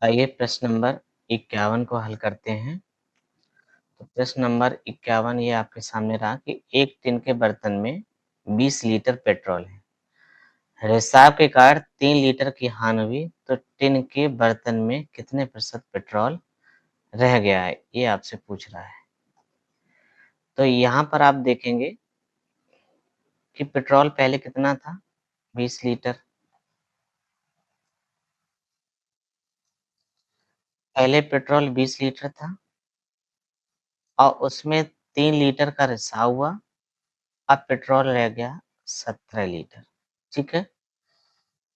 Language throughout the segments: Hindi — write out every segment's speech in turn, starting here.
आइए प्रश्न नंबर 51 को हल करते हैं। तो प्रश्न नंबर 51 ये आपके सामने रहा कि एक टिन के बर्तन में 20 लीटर पेट्रोल है। रिसाव के कारण 3 लीटर की हानि हुई तो टिन के बर्तन में कितने प्रतिशत पेट्रोल रह गया है? ये आपसे पूछ रहा है। तो यहाँ पर आप देखेंगे कि पेट्रोल पहले कितना था? 20 लीटर। पहले पेट्रोल 20 लीटर था और उसमें 3 लीटर का रिसाव हुआ। अब पेट्रोल रह गया 17 लीटर। ठीक है?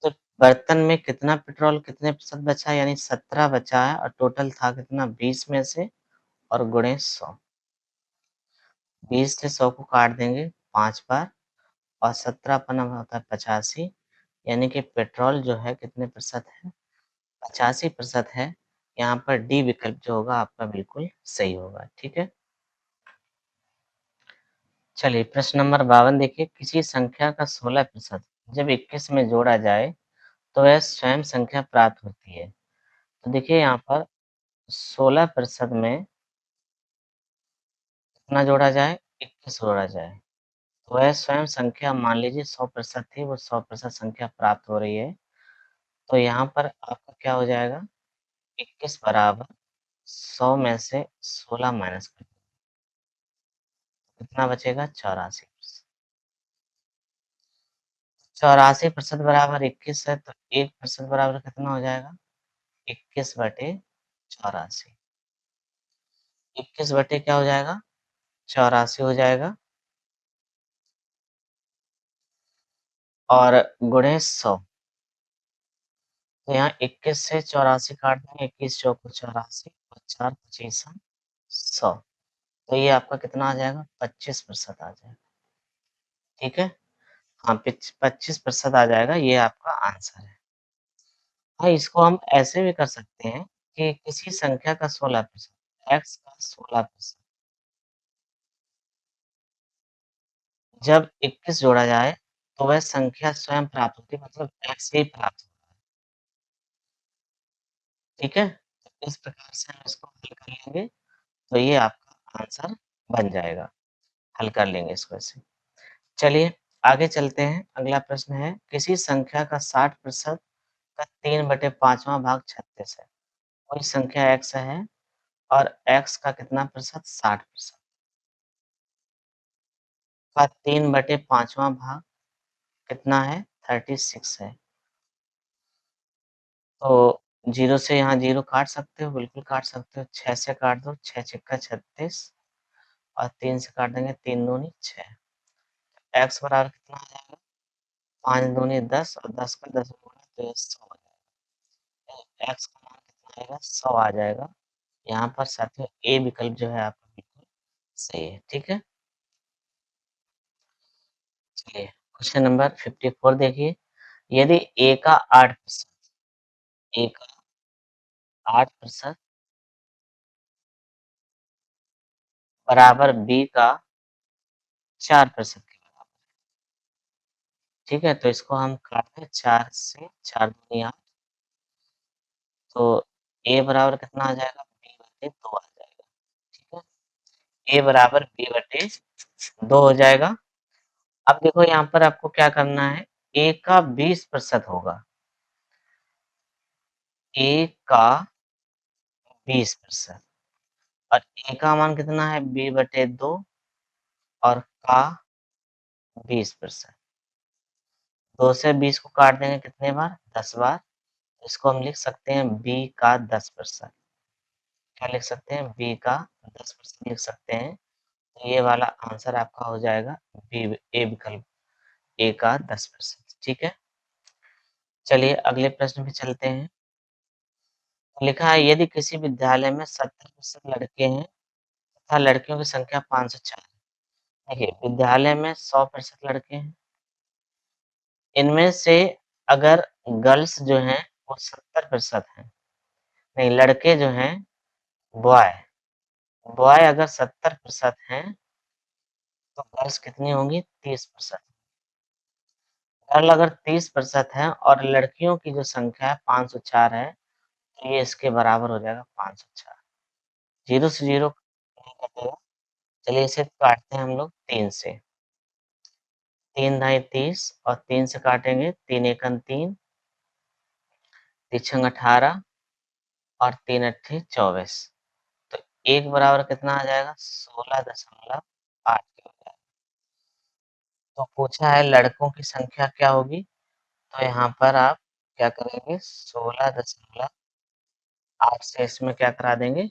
तो बर्तन में कितना पेट्रोल कितने प्रतिशत बचा है? यानी 17 बचा है और टोटल था कितना? 20 में से और गुणे 100। 20 से 100 को काट देंगे 5 बार और 17 अपना होता है 85, यानी कि पेट्रोल जो है कितने प्रतिशत है? 85% है। यहाँ पर डी विकल्प जो होगा आपका बिल्कुल सही होगा। ठीक है? चलिए प्रश्न नंबर 52 देखिए, किसी संख्या का 16% जब 21 में जोड़ा जाए तो वह स्वयं संख्या प्राप्त होती है। तो देखिए यहाँ पर 16% में कितना जोड़ा जाए? 21 जोड़ा जाए। तो वह स्वयं संख्या मान लीजिए 100% थी, वो 100% संख्या प्राप्त हो रही है। तो यहाँ पर आपका क्या हो जाएगा? 21 बराबर 100 में से 16 माइनस कर कितना बचेगा? 84%। 84% बराबर 21 है तो 1% बराबर कितना हो जाएगा? 21 बटे 84। 21 बटे क्या हो जाएगा? 84 हो जाएगा और गुणे 100। तो यहाँ 21 से 84 काट देंगे, 21 चौको 84 और 4 पचीसा 100। तो ये आपका कितना आ जाएगा? 25% आ जाएगा। ठीक है? हाँ, 25% आ जाएगा, ये आपका आंसर है। हाँ, इसको हम ऐसे भी कर सकते हैं कि किसी संख्या का 16%, x का 16% जब 21 जोड़ा जाए, तो वह संख्या स्वयं प्राप्त होती है, मतलब x ही प्राप्त होता है। ठीक है? तो इस प्रकार से हम इसको हल कर लेंगे, तो ये आपका आंसर बन जाएगा। हल कर लेंगे इसको ऐसे। चलिए आगे चलते हैं। अगला प्रश्न है, किसी संख्या का 60% का 3/5वां भाग 36 है। कोई संख्या x है और x का कितना प्रतिशत? 60%। का 3/5वां भाग कितना है? 36 है। तो 0 से यहाँ 0 काट सकते हो, बिल्कुल काट सकते हो। 6 से काट दो, 6 छक्का 36 और 3 से काट देंगे, 3 दूनी 6। x बराबर कितना आ जाएगा? 5 दूनी 10 और 10 का 10 गुना तो ये 100 हो जाएगा। x का मान कितना आएगा? 100 आ जाएगा। यहाँ पर साथियों ए विकल्प जो है आपका बिल्कुल सही है। ठीक है? चलिए क्वेश्चन नंबर 54 देखिए, यदि ए का 8%, ए का 8% बराबर बी का 4% के बराबर, ठीक है? तो इसको हम काटें 4 से, 4 दूनी 8, तो ए बराबर कितना आ जाएगा? बी बटे 2 आ जाएगा। ठीक है? ए बराबर बी बटे 2 हो जाएगा। अब देखो यहाँ पर आपको क्या करना है, ए का 20% होगा। ए का 20% और ए का मान कितना है? बी बटे 2 और का 20%। 2 से 20 को काट देंगे कितने बार? 10 बार। इसको हम लिख सकते हैं बी का 10%। क्या लिख सकते हैं? बी का 10% लिख सकते हैं। तो ये वाला आंसर आपका हो जाएगा बी, ए विकल्प, ए का 10%। ठीक है? चलिए अगले प्रश्न पे चलते हैं। लिखा है, यदि किसी विद्यालय में 70% लड़के हैं तथा लड़कियों की संख्या 504 है। देखिए विद्यालय में 100% लड़के हैं। इनमें से अगर गर्ल्स जो हैं वो 70% हैं, नहीं लड़के जो हैं, बॉय बॉय अगर 70% हैं तो गर्ल्स कितनी होंगी? 30%। गर्ल अगर 30% है और लड़कियों की जो संख्या है 504 है, तो ये इसके बराबर हो जाएगा 504। 0 से 0 नहीं कटेगा। चलिए इसे काटते हैं हम लोग 3 से। 3 ढाई 30 और 3 से काटेंगे 3 एकम 3, 3 छंग 18 और 3 अट्ठी 24। तो 1 बराबर कितना आ जाएगा? 16.8 के हो जाएगा। तो पूछा है लड़कों की संख्या क्या होगी? तो यहाँ पर आप क्या करेंगे? 16.8 से इसमें क्या करा देंगे?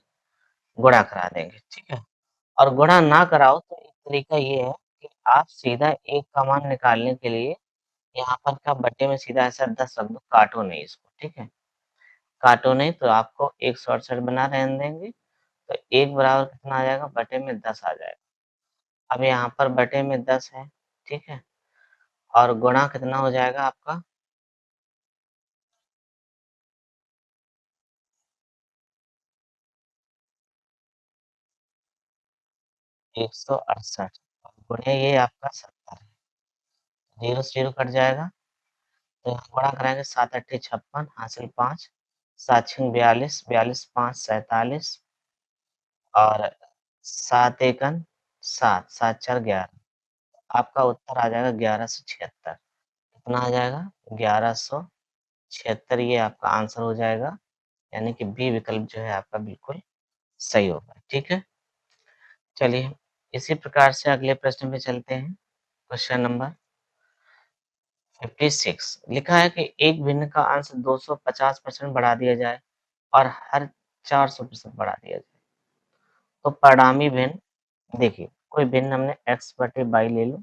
गुणा करा देंगे, ठीक है? और गुणा ना कराओ तो एक तरीका ये है कि आप सीधा 1 का मान निकालने के लिए यहाँ पर क्या बट्टे में सीधा ऐसा 10 रख दो, काटो नहीं इसको, ठीक है? काटो नहीं तो आपको 168 बना रहने देंगे, तो 1 बराबर कितना आ जाएगा? बटे में 10 आ जाएगा। अब यहाँ पर बटे में 10 है, ठीक है? और गुणा कितना हो जाएगा आपका? 168 और गुणे ये आपका 70 है। 0 से 0 कट जाएगा, तो यहाँ गुणा कराएँगे 7 अट्ठी 56 हासिल 5, 7 छीं 42, 42 5 47 और 7 एकम 7, 7 चार 11। आपका उत्तर आ जाएगा 1176। कितना आ जाएगा? 1176 ये आपका आंसर हो जाएगा, यानी कि बी विकल्प जो है आपका बिल्कुल सही होगा, ठीक है? चलिए, इसी प्रकार से अगले प्रश्न पे चलते हैं। क्वेश्चन नंबर 56 लिखा है कि एक भिन्न का अंश 250% बढ़ा दिया जाए और हर 400% बढ़ा दिया जाए। तो परिणामी भिन्न देखिए, कोई भिन्न हमने x बटे y ले लो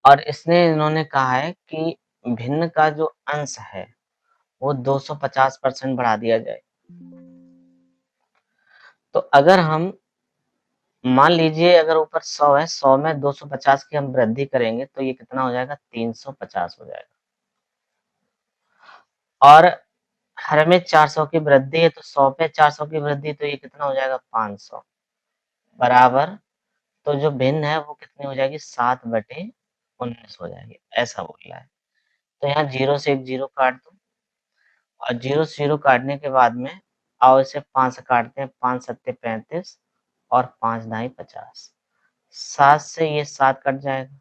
और इसने इन्होंने कहा है कि भिन्न का जो अंश है वो 250% बढ़ा दिया जाए। तो अगर हम मान लीजिए अगर ऊपर 100 है, 100 में 250 की हम वृद्धि करेंगे तो ये कितना हो जाएगा? 350 हो जाएगा। और हर में 400 की वृद्धि है तो 100 पे 400 की वृद्धि तो ये कितना हो जाएगा? 500 बराबर। तो जो भिन्न है वो कितनी हो जाएगी? 7/19 हो जाएगी, ऐसा बोल रहा है। तो यहाँ 0 से एक 0 काट दो और 0 से 0 काटने के बाद में आओ इसे 5 से काटते हैं, 5 सत्ते 35 और 5 ढाई 50। 7 से ये 7 कट जाएगा,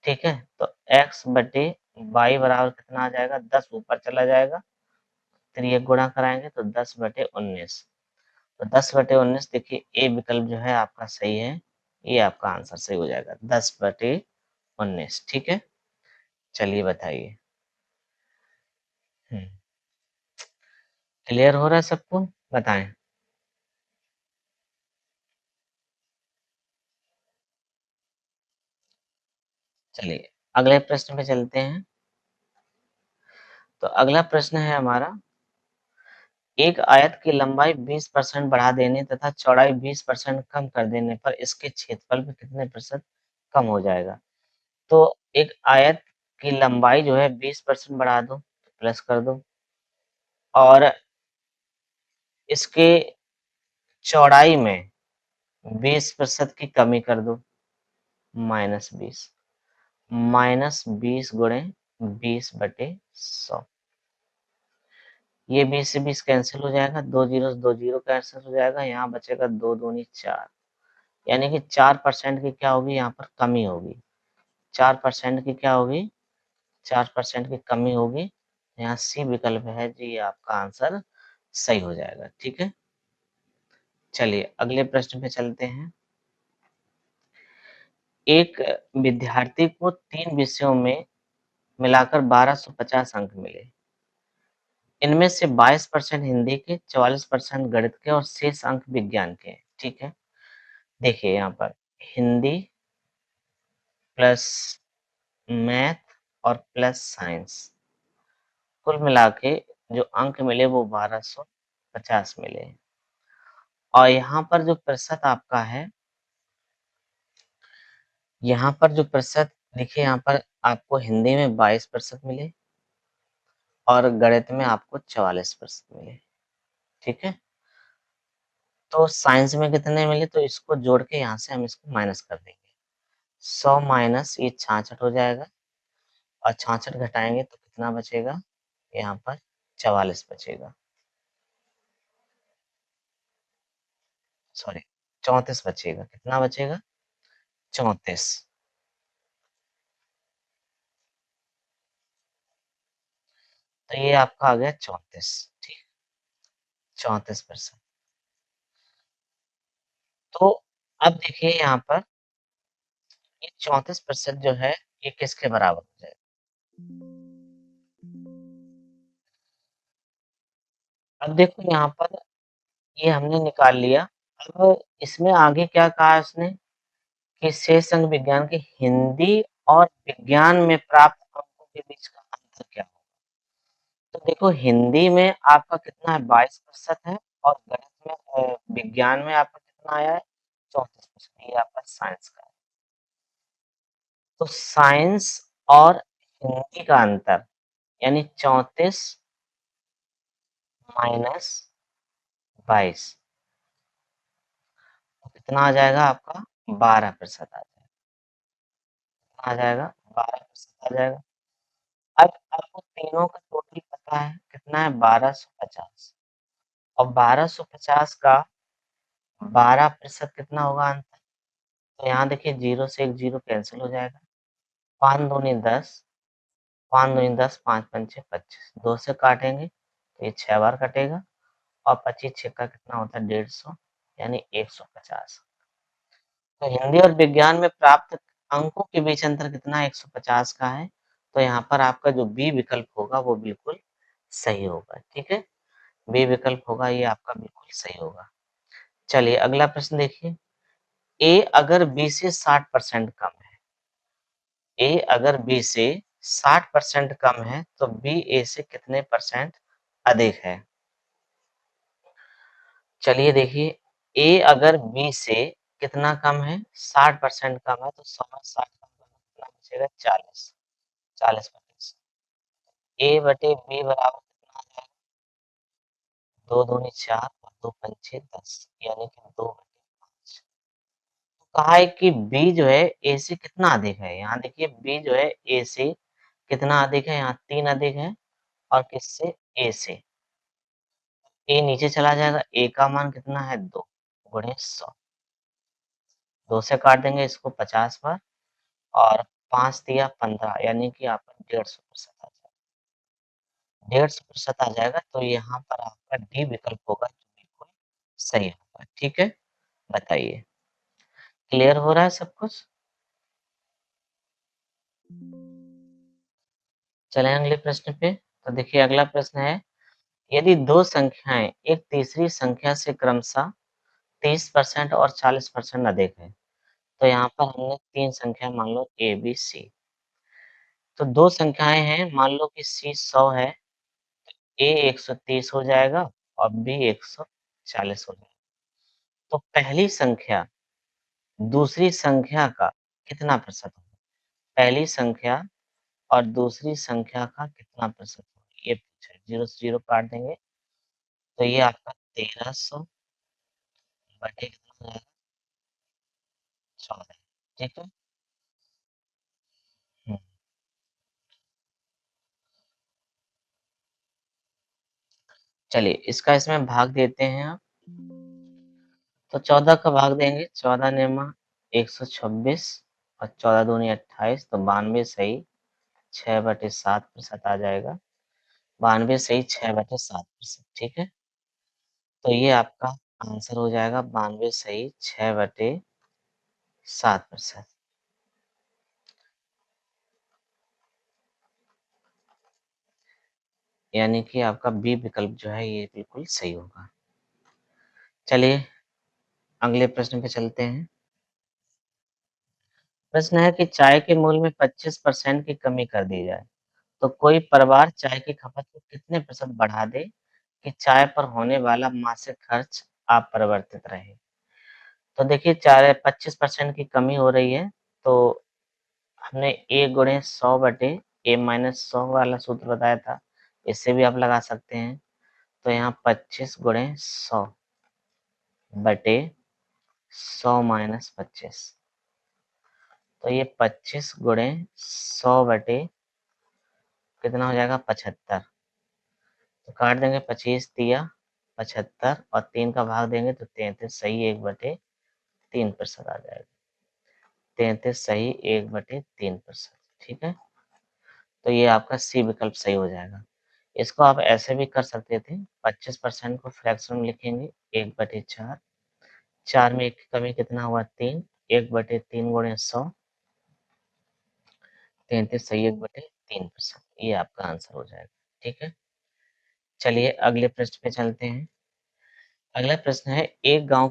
ठीक है? तो x बटे y बराबर कितना आ जाएगा? 10 ऊपर चला जाएगा, फिर ये गुणा कराएँगे तो 10/19। तो 10/19 देखिए ए विकल्प जो है आपका सही है, ये आपका आंसर सही हो जाएगा 10/19, ठीक है? चलिए बताइए। हुँ, क्लियर हो रहा है सबको? बताएँ। चलिए, अगले प्रश्न पे चलते हैं। तो अगला प्रश्न है हमारा, एक आयत की लंबाई 20% बढ़ा देने तथा चौड़ाई 20% कम कर देने पर इसके क्षेत्रफल में कितने प्रतिशत कम हो जाएगा? तो एक आयत की लंबाई जो है 20% बढ़ा दो, प्लस कर दो और इसके चौड़ाई में 20% की कमी कर दो, -20 -20 गुणे 20/100। ये 20 से 20 कैंसिल हो जाएगा, 2 जीरो से 2 जीरो कैंसिल हो जाएगा, यहाँ बचेगा 2 दूनी 4, यानी कि 4% की क्या होगी? यहाँ पर कमी होगी। 4% की क्या होगी? 4% की कमी होगी। यहाँ सी विकल्प है जी, ये आपका आंसर सही हो जाएगा, ठीक है? चलिए अगले प्रश्न पे चलते हैं। एक विद्यार्थी को 3 विषयों में मिलाकर 1250 अंक मिले। इनमें से 22% हिंदी के, 44% गणित के और शेष अंक विज्ञान के हैं, ठीक है? देखिए यहाँ पर हिंदी प्लस मैथ और प्लस साइंस, कुल मिला के जो अंक मिले वो 1250 मिले। और यहाँ पर जो प्रतिशत आपका है, यहाँ पर जो प्रतिशत देखिए, यहाँ पर आपको हिंदी में 22% मिले और गणित में आपको 44% मिले, ठीक है? तो साइंस में कितने मिले? तो इसको जोड़ के यहाँ से हम इसको माइनस कर देंगे। 100 माइनस ये 66 हो जाएगा और 66 घटाएँगे तो कितना बचेगा यहाँ पर? 44 बचेगा, सॉरी 34 बचेगा। कितना बचेगा? 34। तो ये आपका आ गया 34। ठीक, 34%। तो अब देखिए यहाँ पर ये 34% जो है ये किसके बराबर हो जाएगा? अब देखो यहाँ पर ये हमने निकाल लिया। अब इसमें आगे क्या कहा है उसने कि शेष अंक विज्ञान के हिंदी और विज्ञान में प्राप्त अंकों के बीच का अंतर क्या है? तो देखो हिंदी में आपका कितना है 22% है और गणित में विज्ञान में आपका कितना आया है 34%। ये आपका साइंस का है। तो साइंस और हिंदी का अंतर यानी 34 माइनस 22 तो कितना आ जाएगा आपका 12% आ जाएगा। कितना आ जाएगा 12% आ जाएगा। अब आपको तीनों का टोटल पता है कितना है 1250 और 1250 का 12% कितना होगा आंसर? तो यहाँ देखिए 0 से एक 0 कैंसिल हो जाएगा। 5 दूनी 10, 5 दूनी 10, 5 पंचे 25, 2 से काटेंगे तो ये 6 बार कटेगा और 25 छक्का कितना होता है 150 यानी 150। तो हिंदी और विज्ञान में प्राप्त अंकों के बीच अंतर कितना है 150 का है। तो यहाँ पर आपका जो बी विकल्प होगा वो बिल्कुल सही होगा। ठीक है, बी विकल्प होगा ये आपका बिल्कुल सही होगा। चलिए अगला प्रश्न देखिए। ए अगर बी से 60% कम है, ए अगर बी से 60% कम है तो बी ए से कितने परसेंट अधिक है? चलिए देखिए, ए अगर बी से कितना कम है 60% कम है तो 100 में 60 कम करना कितना बचेगा 40, 40%। ए बटे बी बराबर कितना आ जाएगा 2 दूनी 4 और 2 पंचे 10 यानी कि 2 बटे 5। कहा है कि बी जो है ए से कितना अधिक है। यहाँ देखिए बी जो है ए से कितना अधिक है, यहाँ 3 अधिक है और किससे ए से। ए नीचे चला जाएगा, ए का मान कितना है 2 गुणे 100, 2 से काट देंगे इसको 50 बार और 5 दिया 15 यानी कि आपका 150% आ जाएगा। 150% आ जाएगा तो यहाँ पर आपका डी विकल्प होगा जो बिल्कुल सही होगा। ठीक है, बताइए क्लियर हो रहा है सब कुछ? चलें अगले प्रश्न पे। तो देखिए अगला प्रश्न है यदि दो संख्याएं एक तीसरी संख्या से क्रमशः 30% और 40% अधिक है। तो यहाँ पर हमने तीन संख्या मान लो ए बी सी। तो दो संख्याएं हैं मान लो कि सी 100 है, ए 130 हो जाएगा और बी 140 हो जाएगा। तो पहली संख्या दूसरी संख्या का कितना प्रतिशत होगा? पहली संख्या और दूसरी संख्या का कितना प्रतिशत होगा ये पूछा है। 0 से 0 काट देंगे तो ये आपका 1300 बटे कितना हो जाएगा 14। ठीक है। हम्म, चलिए इसका इसमें भाग देते हैं आप। तो 14 का भाग देंगे, 14 नेमा 126 और 14 दूनी 28 तो 92 सही 6/7% आ जाएगा। 92 सही 6/7%। ठीक है, तो ये आपका आंसर हो जाएगा 92 सही 6/7%। यानी कि आपका बी विकल्प जो है ये बिल्कुल सही होगा। चलिए अगले प्रश्न पे चलते हैं। प्रश्न है कि चाय के मूल्य में 25% की कमी कर दी जाए तो कोई परिवार चाय की खपत को कितने प्रतिशत बढ़ा दे कि चाय पर होने वाला मासिक खर्च अपरिवर्तित रहे। तो देखिए चाय 25% की कमी हो रही है तो हमने ए गुणे 100 बटे ए माइनस 100 वाला सूत्र बताया था, इससे भी आप लगा सकते हैं। तो यहाँ 25 गुणे 100 बटे 100 माइनस 25 तो ये 25 गुणे 100 बटे कितना हो जाएगा 75 तो काट देंगे 25 तिया 75 और 3 का भाग देंगे तो 33 सही 1/3% आ जाएगा। 33 सही 1/3%। ठीक है, तो ये आपका सी विकल्प सही हो जाएगा। इसको आप ऐसे भी कर सकते थे, 25% को फ्रैक्शन में लिखेंगे 1/4। 4 में 1 की कमी कितना हुआ 3, 1/3 गुणे 100, 33 सही 1/3%। ये आपका आंसर हो जाएगा। ठीक है, चलिए अगले प्रश्न पे चलते हैं। अगला प्रश्न है, एक गांव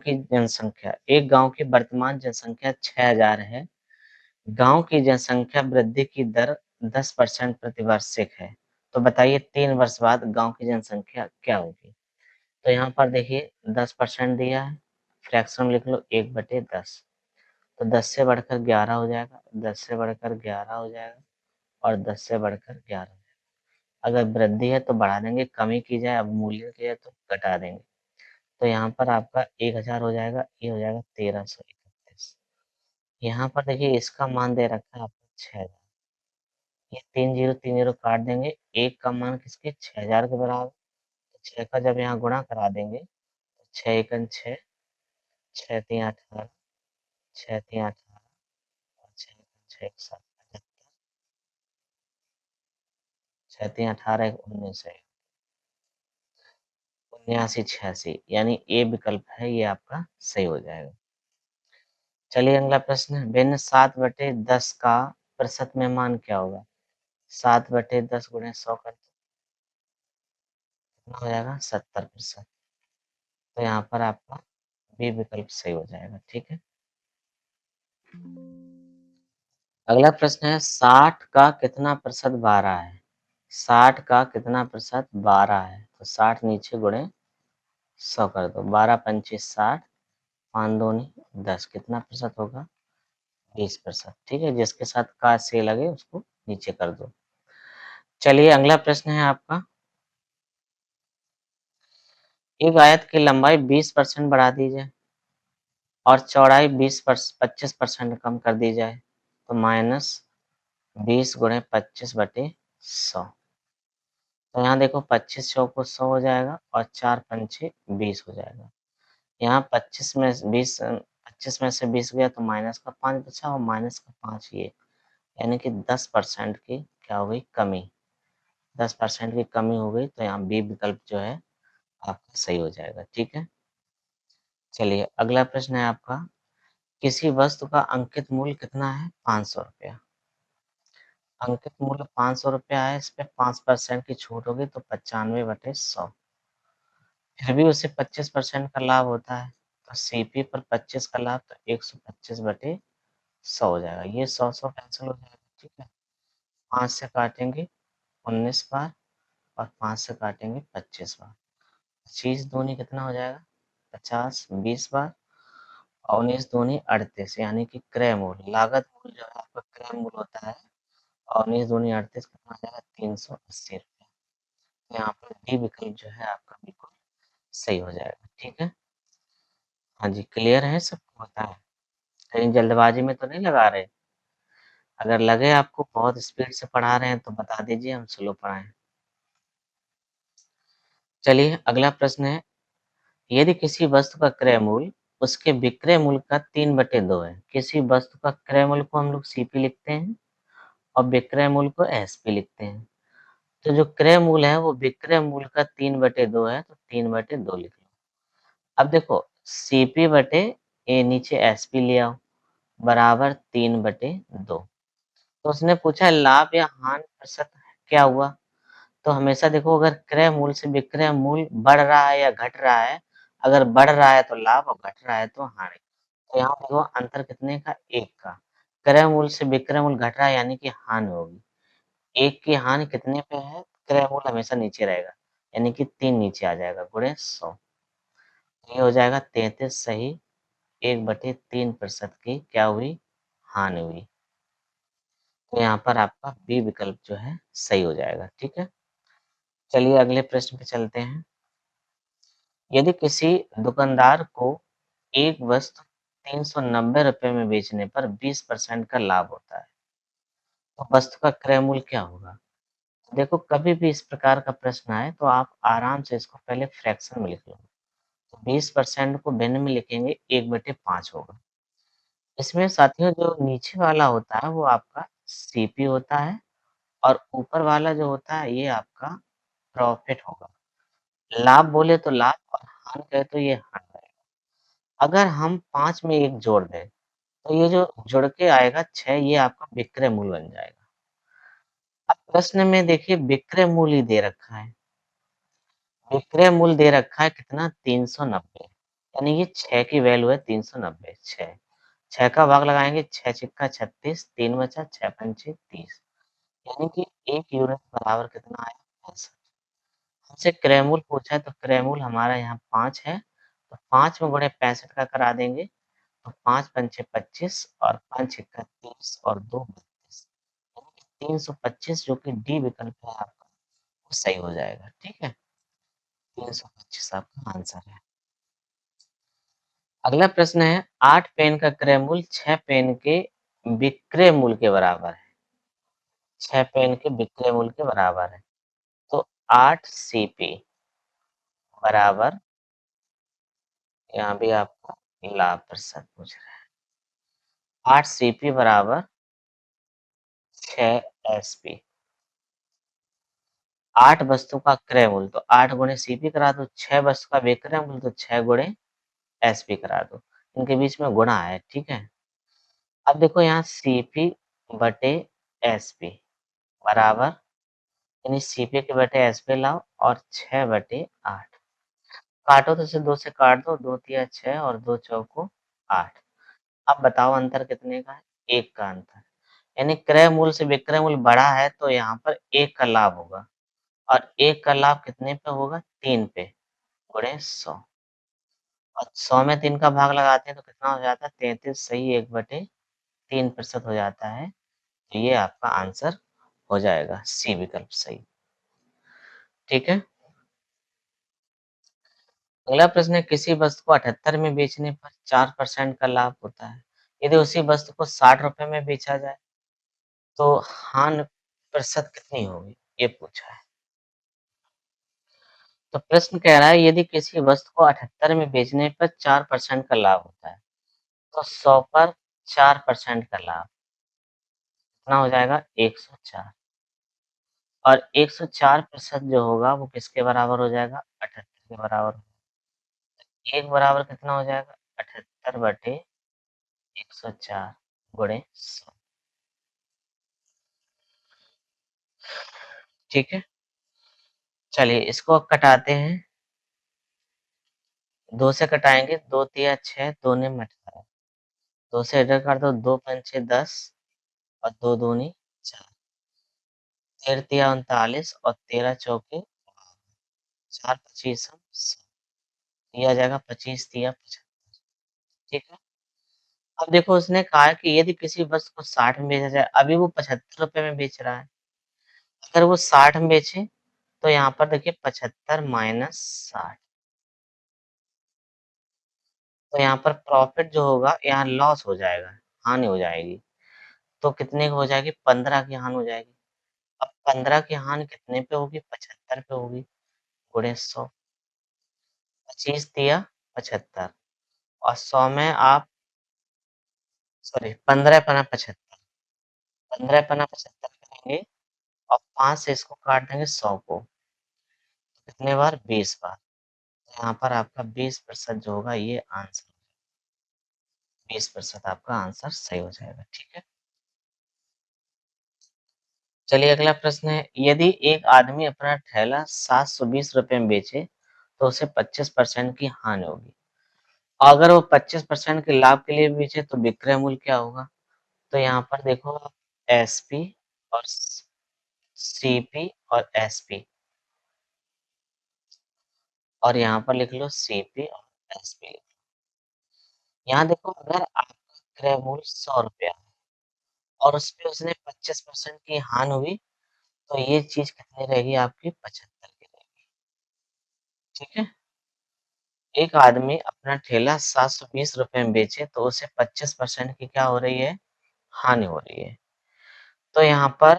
की वर्तमान जनसंख्या 6000 है। गांव की जनसंख्या वृद्धि की दर 10% प्रतिवार्षिक है। तो बताइए 3 वर्ष बाद गांव की जनसंख्या क्या होगी? तो यहाँ पर देखिए 10% दिया है, फ्रैक्शन लिख लो 1/10। तो 10 से बढ़कर 11 हो जाएगा, 10 से बढ़कर 11 हो जाएगा और 10 से बढ़कर 11। अगर वृद्धि है तो बढ़ा देंगे, कमी की जाए अब मूल्य की जाए तो घटा देंगे। तो यहाँ पर आपका 1000 हो जाएगा, ये हो जाएगा 1331। यहाँ पर देखिए इसका मान दे रखा है आपको 6000। ये 3 0 काट देंगे, एक का मान किसके 6000 के बराबर। तो 6 का जब यहाँ गुणा करा देंगे तो 6 एकन 6, 6 3 18, 6 3 18 और 6 एकन 6 एक 7 75, 6 3 18 एक 19 है, 79 86 यानी ए विकल्प है ये आपका सही हो जाएगा। चलिए अगला प्रश्न है, भिन्न 7/10 का प्रतिशत में मान क्या होगा? 7/10 गुणे 100 कर कितना हो जाएगा 70%। तो यहाँ पर आपका बी विकल्प सही हो जाएगा। ठीक है, अगला प्रश्न है, 60 का कितना प्रतिशत 12 है? 60 का कितना प्रतिशत 12 है? तो 60 नीचे गुणे 100 कर दो, 12 पंची 60, 5 दूनी 10, कितना प्रतिशत होगा 20%। ठीक है, जिसके साथ का से लगे उसको नीचे कर दो। चलिए अगला प्रश्न है आपका, एक आयत की लंबाई 20% बढ़ा दी जाए और चौड़ाई 25% कम कर दी जाए तो -20 गुणे 25/100। तो यहाँ देखो 25 चौको 100 हो जाएगा और 4 पंचे 20 हो जाएगा। यहाँ 25 में से 20 गया तो माइनस का 5 बचा और माइनस का 5 ये, यानी कि 10% की क्या हो गई कमी। 10% की कमी हो गई, तो यहाँ बी विकल्प जो है आपका सही हो जाएगा। ठीक है, चलिए अगला प्रश्न है आपका, किसी वस्तु का अंकित मूल्य कितना है 500 रुपया। अंकित मूल्य 500 रुपया है, इस पे 5% की छूट होगी तो 95/100। फिर भी उसे 25% का लाभ होता है, तो सीपी पर 25 का लाभ तो 125/100 हो जाएगा। ये 100 कैंसिल हो जाएगा। ठीक है, 5 से काटेंगे 19 बार और 5 से काटेंगे 25 बार। 25 दूनी कितना हो जाएगा 50, 20 बार और 19 दूनी 38, यानी कि क्रय मूल्य लागत मूल्य जो है आपका क्रय मूल्य होता है। और 19 दूनी 38 कितना हो जाएगा 380 रुपया। तो यहाँ पर डी विकल्प जो है आपका बिल्कुल सही हो जाएगा। ठीक है, हाँ जी, क्लियर है, सबको पता है? कहीं जल्दबाजी में तो नहीं लगा रहे? अगर लगे आपको बहुत स्पीड से पढ़ा रहे हैं तो बता दीजिए, हम स्लो पढ़ाएं। चलिए अगला प्रश्न है, यदि किसी वस्तु का क्रय मूल्य उसके विक्रय मूल्य का 3/2 है। किसी वस्तु का क्रय मूल्य को हम लोग सीपी लिखते हैं और विक्रय मूल्य को एसपी लिखते हैं। तो जो क्रय मूल्य है वो विक्रय मूल्य का 3/2 है, तो 3/2 लिख लो। अब देखो सीपी बटे ए नीचे एसपी ले आओ बराबर 3/2। तो उसने पूछा लाभ या हानि प्रतिशत क्या हुआ? तो हमेशा देखो अगर क्रय मूल्य से विक्रय मूल्य बढ़ रहा है या घट रहा है, अगर बढ़ रहा है तो लाभ और घट रहा है तो हानि। तो यहाँ देखो अंतर कितने का 1 का। क्रय मूल्य से विक्रय मूल्य घट रहा है यानी कि हानि होगी। 1 की हानि कितने पे है? क्रय मूल्य हमेशा नीचे रहेगा, यानी कि 3 नीचे आ जाएगा गुणे 100। ये हो जाएगा 33 सही 1/3% की क्या हुई हानि हुई। तो यहाँ पर आपका बी विकल्प जो है सही हो जाएगा। ठीक है, चलिए अगले प्रश्न पे चलते हैं। यदि किसी दुकानदार को एक वस्तु 390 रुपए में बेचने पर 20% का लाभ होता है, तो वस्तु का क्रय मूल्य क्या होगा? देखो कभी भी इस प्रकार का प्रश्न आए तो आप आराम से इसको पहले फ्रैक्शन में लिख लो। तो 20% को भिन्न में लिखेंगे 1/5 होगा। इसमें साथियों जो नीचे वाला होता है वो आपका सीपी होता है और ऊपर वाला जो होता है ये आपका प्रॉफिट होगा। लाभ बोले तो लाभ और हानि कहे तो ये हानि रहेगा। अगर हम 5 में 1 जोड़ दें तो ये जो जुड़ के आएगा 6 ये आपका विक्रय मूल्य बन जाएगा। अब प्रश्न में देखिए विक्रय मूल्य दे रखा है। विक्रय मूल्य दे रखा है कितना 390 यानी कि 6 की वैल्यू है 390 6 6 का भाग लगाएंगे 6 छिक्का 36 3 बचा 6 पंचे 30 यानी कि 1 यूनिट बराबर कितना आया 65। हमसे क्रय मूल्य पूछा है तो क्रय मूल्य हमारा यहाँ 5 है तो 5 में गुणे 65 का करा देंगे तो 5 पंचे 25 और 5 छिक्का 30 और 2 32 यानी कि 325 जो कि डी विकल्प है आपका वो सही हो जाएगा। ठीक है 325 आपका आंसर है। अगला प्रश्न है 8 पेन का क्रय मूल्य 6 पेन के विक्रय मूल्य के बराबर है। 6 पेन के विक्रय मूल्य के बराबर है। तो 8 सीपी बराबर यहाँ भी आपका लाभ प्रतिशत पूछ रहा है। 8 सीपी बराबर 6 एसपी। 8 वस्तु का क्रय मूल्य तो 8 गुणे सीपी करा दो, 6 वस्तु का विक्रय मूल्य तो 6 गुणे एसपी करा दो। इनके बीच में गुणा है, ठीक है। अब देखो यहाँ सीपी बटे एसपी बराबर यानी सीपी के बटे एसपी लाओ और 6 बटे 8 काटो तो इसे 2 से काट दो, 2 तिया 6 और 2 चौको 8। अब बताओ अंतर कितने का है? 1 का अंतर। यानी क्रय मूल्य से विक्रय मूल्य बड़ा है तो यहाँ पर 1 का लाभ होगा और 1 का लाभ कितने पे होगा? 3 पे गुणे 100 और 100 में 3 का भाग लगाते हैं तो कितना हो जाता है? 33 सही 1/3% हो जाता है। तो ये आपका आंसर हो जाएगा सी विकल्प सही। ठीक है। अगला प्रश्न है किसी वस्तु को 78 में बेचने पर 4% का लाभ होता है। यदि उसी वस्तु को 60 रुपए में बेचा जाए तो हानि प्रतिशत कितनी होगी? ये पूछा है। तो प्रश्न कह रहा है यदि किसी वस्तु को 78 में बेचने पर 4% का लाभ होता है तो 100 पर 4% का लाभ कितना हो जाएगा? 104 और 104% जो होगा वो किसके बराबर हो जाएगा? 78 के बराबर। 1 बराबर कितना हो जाएगा? 78 बटे 104 गुणे 100। ठीक है। चलिए इसको कटाते हैं। 2 से कटाएँगे 2 तिया 6 2 ने 18 2 से इधर काट दो 2 पंचे 10 और 2 दूनी 4 13 तिया 39 और 13 चौके 4 पचीसम 100 ये आ जाएगा 25 तिया 75। ठीक है। अब देखो उसने कहा है कि यदि किसी वस्तु को 60 में बेचा जाए, अभी वो 75 रुपए में बेच रहा है। अगर वो 60 में बेचे तो यहाँ पर देखिए 75 माइनस 60 तो यहाँ पर प्रॉफिट जो होगा यहाँ लॉस हो जाएगा, हानि हो जाएगी। तो कितने की हो जाएगी? 15 की हानि हो जाएगी। अब 15 की हानि कितने पे होगी? 75 पे होगी गुणे 100 25 तिया 75 और 100 में आप सॉरी 15 पना 75 15 पना 75 करेंगे और 5 से इसको काट देंगे 100 को कितने बार? 20 बार। तो यहाँ पर आपका 20% जो होगा ये आंसर 20% आपका आंसर सही हो जाएगा। ठीक है। चलिए अगला प्रश्न है यदि एक आदमी अपना ठेला 720 रुपए में बेचे तो उसे 25% की हानि होगी। अगर वो 25% के लाभ के लिए बेचे तो विक्रय मूल्य क्या होगा? तो यहाँ पर देखो आप एसपी और सीपी और एसपी और यहाँ पर लिख लो सीपी और एसपी। यहाँ देखो अगर आपका क्रय मूल्य 100 रुपया है और उसपे उसने 25% की हानि हुई तो ये चीज कितनी रहेगी आपकी? 75 की रहेगी। ठीक है। एक आदमी अपना ठेला 720 रुपए में बेचे तो उसे 25% की क्या हो रही है? हानि हो रही है। तो यहाँ पर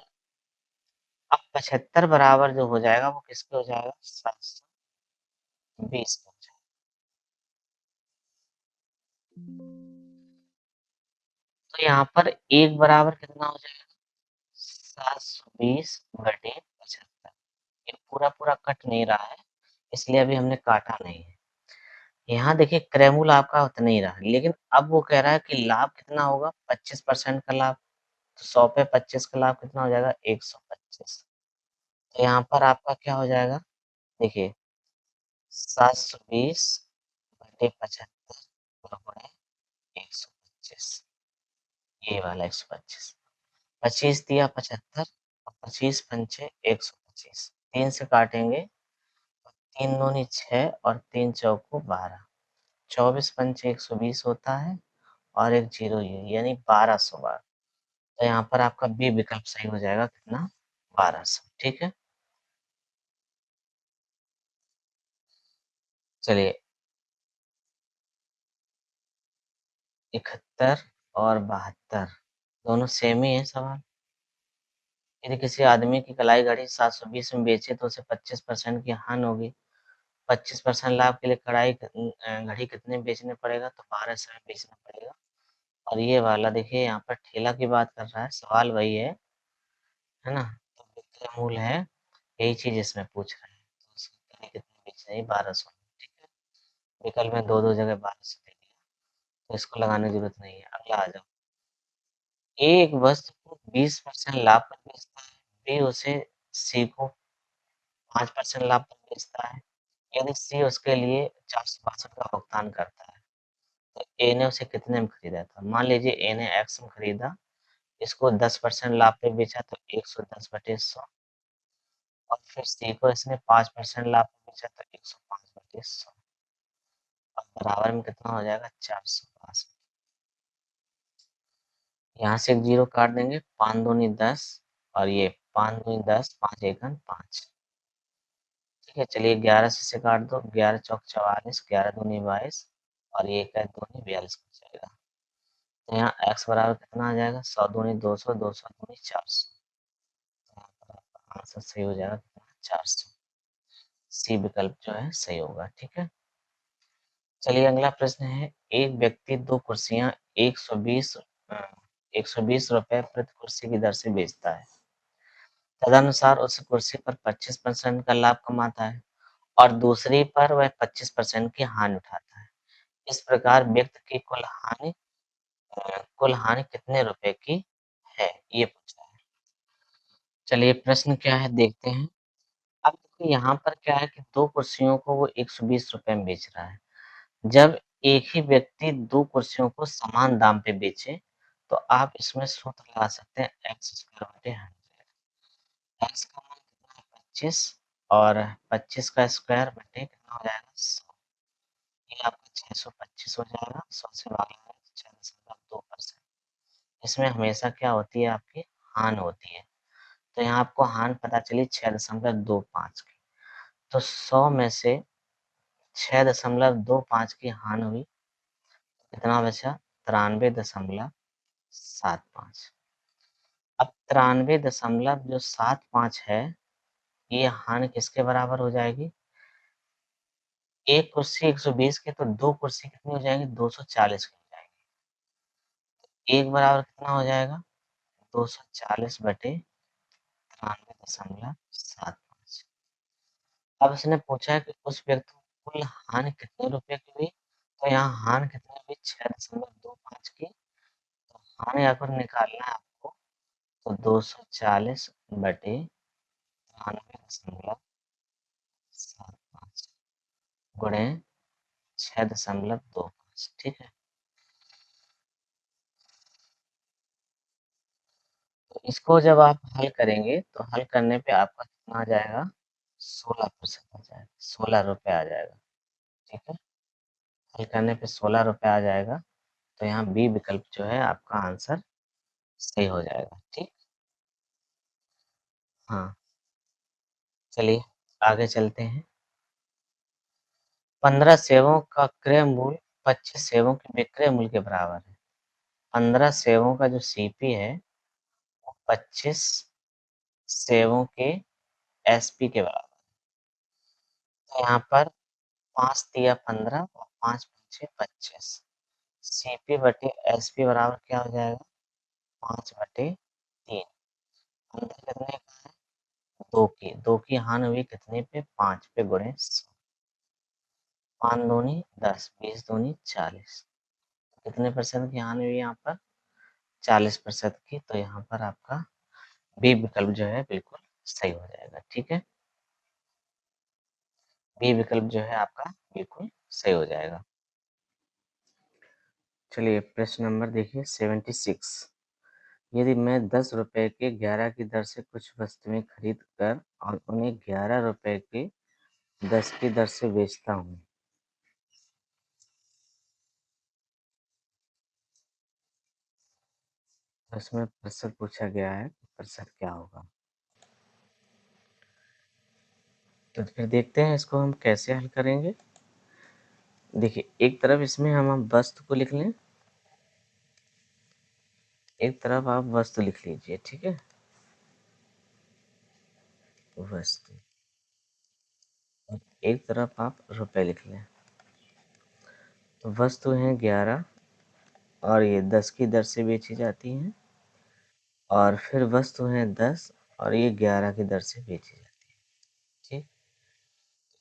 अब 75 बराबर जो हो जाएगा वो किसके हो जाएगा? 720 का हो जाएगा। तो यहाँ पर 1 बराबर कितना हो जाएगा? 720/75। ये पूरा-पूरा कट नहीं रहा है, इसलिए अभी हमने काटा नहीं है। यहाँ देखिए क्रयमूल्य आपका उतना ही रहा, लेकिन अब वो कह रहा है कि लाभ कितना होगा? 25% का लाभ। तो 100 पे 25 का लाभ कितना हो जाएगा? 125। तो यहाँ पर आपका क्या हो जाएगा? देखिए 720/75 गुणे 125, ये वाला 125। 25 दिया 75 और 25 पंचे 125। 3 से काटेंगे तो 3 दूनी 6 और 3 चौको 12। 24 पंचे 120 होता है और एक जीरो यानी 1200 बार। तो यहाँ पर आपका बी विकल्प सही हो जाएगा कितना? 1200। ठीक है? चलिए 71 और 72 दोनों सेम ही है सवाल। यदि किसी आदमी की कलाई घड़ी 720 में बेचे तो उसे 25% की हानि होगी। 25% लाभ के लिए घड़ी कितने में बेचने पड़ेगा? तो 1200 में बेचना पड़ेगा। और ये वाला देखिए यहाँ पर ठेला की बात कर रहा है, सवाल वही है ना? तो विक्रय मूल्य है, यही चीज़ इसमें पूछ रहे हैं। तो उसकी घड़ी कितने बेच रही है? 1200 में, ठीक है? विकल्प में 2-2 जगह 1200 दे दिया, तो इसको लगाने की ज़रूरत नहीं है। अगला आ जाओ। ए एक वस्तु को 20% लाभ पर बेचता है, बी उसे सी को 5% लाभ पर बेचता है। यदि सी उसके लिए 462 का भुगतान करता है, तो ए ने उसे कितने में खरीदा था? मान लीजिए ए ने एक्स में खरीदा, इसको 10% लाभ पे बेचा तो 110/100 और फिर सी को इसने 5% लाभ पे बेचा तो 105/100 और बराबर में कितना हो जाएगा? 462। यहाँ से एक जीरो काट देंगे, 5 दूनी 10 और ये 5 दूनी 10, 5 एकम 5। ठीक है, चलिए 11 से काट दो, 11 चौक 44, 11 दूनी 22 और ये 1 दूनी 42 हो जाएगा। तो यहाँ x बराबर कितना आ जाएगा? 100 दूनी 200, 200 दूनी 400। तो यहाँ पर आपका आंसर सही हो जाएगा कितना? 400। सी विकल्प जो है सही होगा, ठीक है। चलिए अगला प्रश्न है, एक व्यक्ति 2 कुर्सियाँ 120 120 रुपए प्रति कुर्सी की दर से बेचता है। तदनुसार उस कुर्सी पर 25% का लाभ कमाता है और दूसरी पर वह 25% की हानि उठाता है। इस प्रकार व्यक्ति की कुल हानि कितने रुपए की है? ये पूछा है। चलिए प्रश्न क्या है देखते हैं। अब देखिए यहाँ पर क्या है कि 2 कुर्सियों को वो 120 रुपए में बेच रहा है। जब एक ही व्यक्ति 2 कुर्सियों को समान दाम पे बेचे, तो आप इसमें सूत्र लगा सकते हैं x स्क्वायर बटे 100। x का मान कितना है? 25 और 25 का स्क्वायर बटे कितना हो जाएगा? 100। ये आपका 625 हो जाएगा। 100 से भागा है तो 6.2%। इसमें हमेशा क्या होती है? आपकी हानि होती है। तो यहाँ आपको हानि पता चली 6.25 की। तो 100 में से 6.25 की हानि हुई, कितना बचा? 93.75। अब 93.75 है, ये हानि किसके बराबर हो जाएगी? एक कुर्सी 120 की तो 2 कुर्सी कितनी हो जाएंगी? 240 की हो जाएगी। एक बराबर कितना हो जाएगा? 240 बटे 93.75। अब इसने पूछा है कि उस व्यक्ति को कुल हानि कितने रुपए की हुई? तो यहाँ हानि कितनी हुई? 6.25 की। तो हानि अगर निकालना है आपको तो 240 बटे 93.75 गुणे 6.25, ठीक है। तो इसको जब आप हल करेंगे तो हल करने पे आपका कितना आ जाएगा? 16% आ जाएगा, 16 रुपए आ जाएगा, ठीक है। हल करने पे 16 रुपए आ जाएगा। तो यहाँ बी विकल्प जो है आपका आंसर सही हो जाएगा, ठीक। हाँ, चलिए आगे चलते हैं। 15 सेवों का क्रय मूल्य 25 सेवों के विक्रय मूल्य के बराबर है। 15 सेवों का जो सीपी है वो 25 सेवों के एसपी के बराबर। तो यहाँ पर 5 तिया 15 और 5 पीछे 25। सीपी बटे एसपी बराबर क्या हो जाएगा? 5/3। अंतर कितने का है? 2 की। 2 की हानि हुई कितने पे? 5 पे गुणे 100। 5 दूनी 10, 20 दूनी 40। कितने परसेंट की हानि हुई यहाँ पर? 40% की। तो यहाँ पर आपका बी विकल्प जो है बिल्कुल सही हो जाएगा। ठीक है, बी विकल्प जो है आपका बिल्कुल सही हो जाएगा। चलिए प्रश्न नंबर देखिए 76। यदि मैं 10 रुपए के 11 की दर से कुछ वस्तुएं खरीद कर और उन्हें 11 रुपए के 10 की दर से बेचता हूँ, तो इसमें प्रतिशत पूछा गया है, प्रतिशत क्या होगा? तो फिर देखते हैं इसको हम कैसे हल करेंगे। देखिए एक तरफ इसमें हम वस्तु को लिख लें, एक तरफ आप वस्तु लिख लीजिए। ठीक है, वस्तु, और एक तरफ आप रुपए लिख लें। तो वस्तु है 11 और ये 10 की दर से बेची जाती हैं, और फिर वस्तु है 10 और ये 11 की दर से बेची जाती है। ठीक,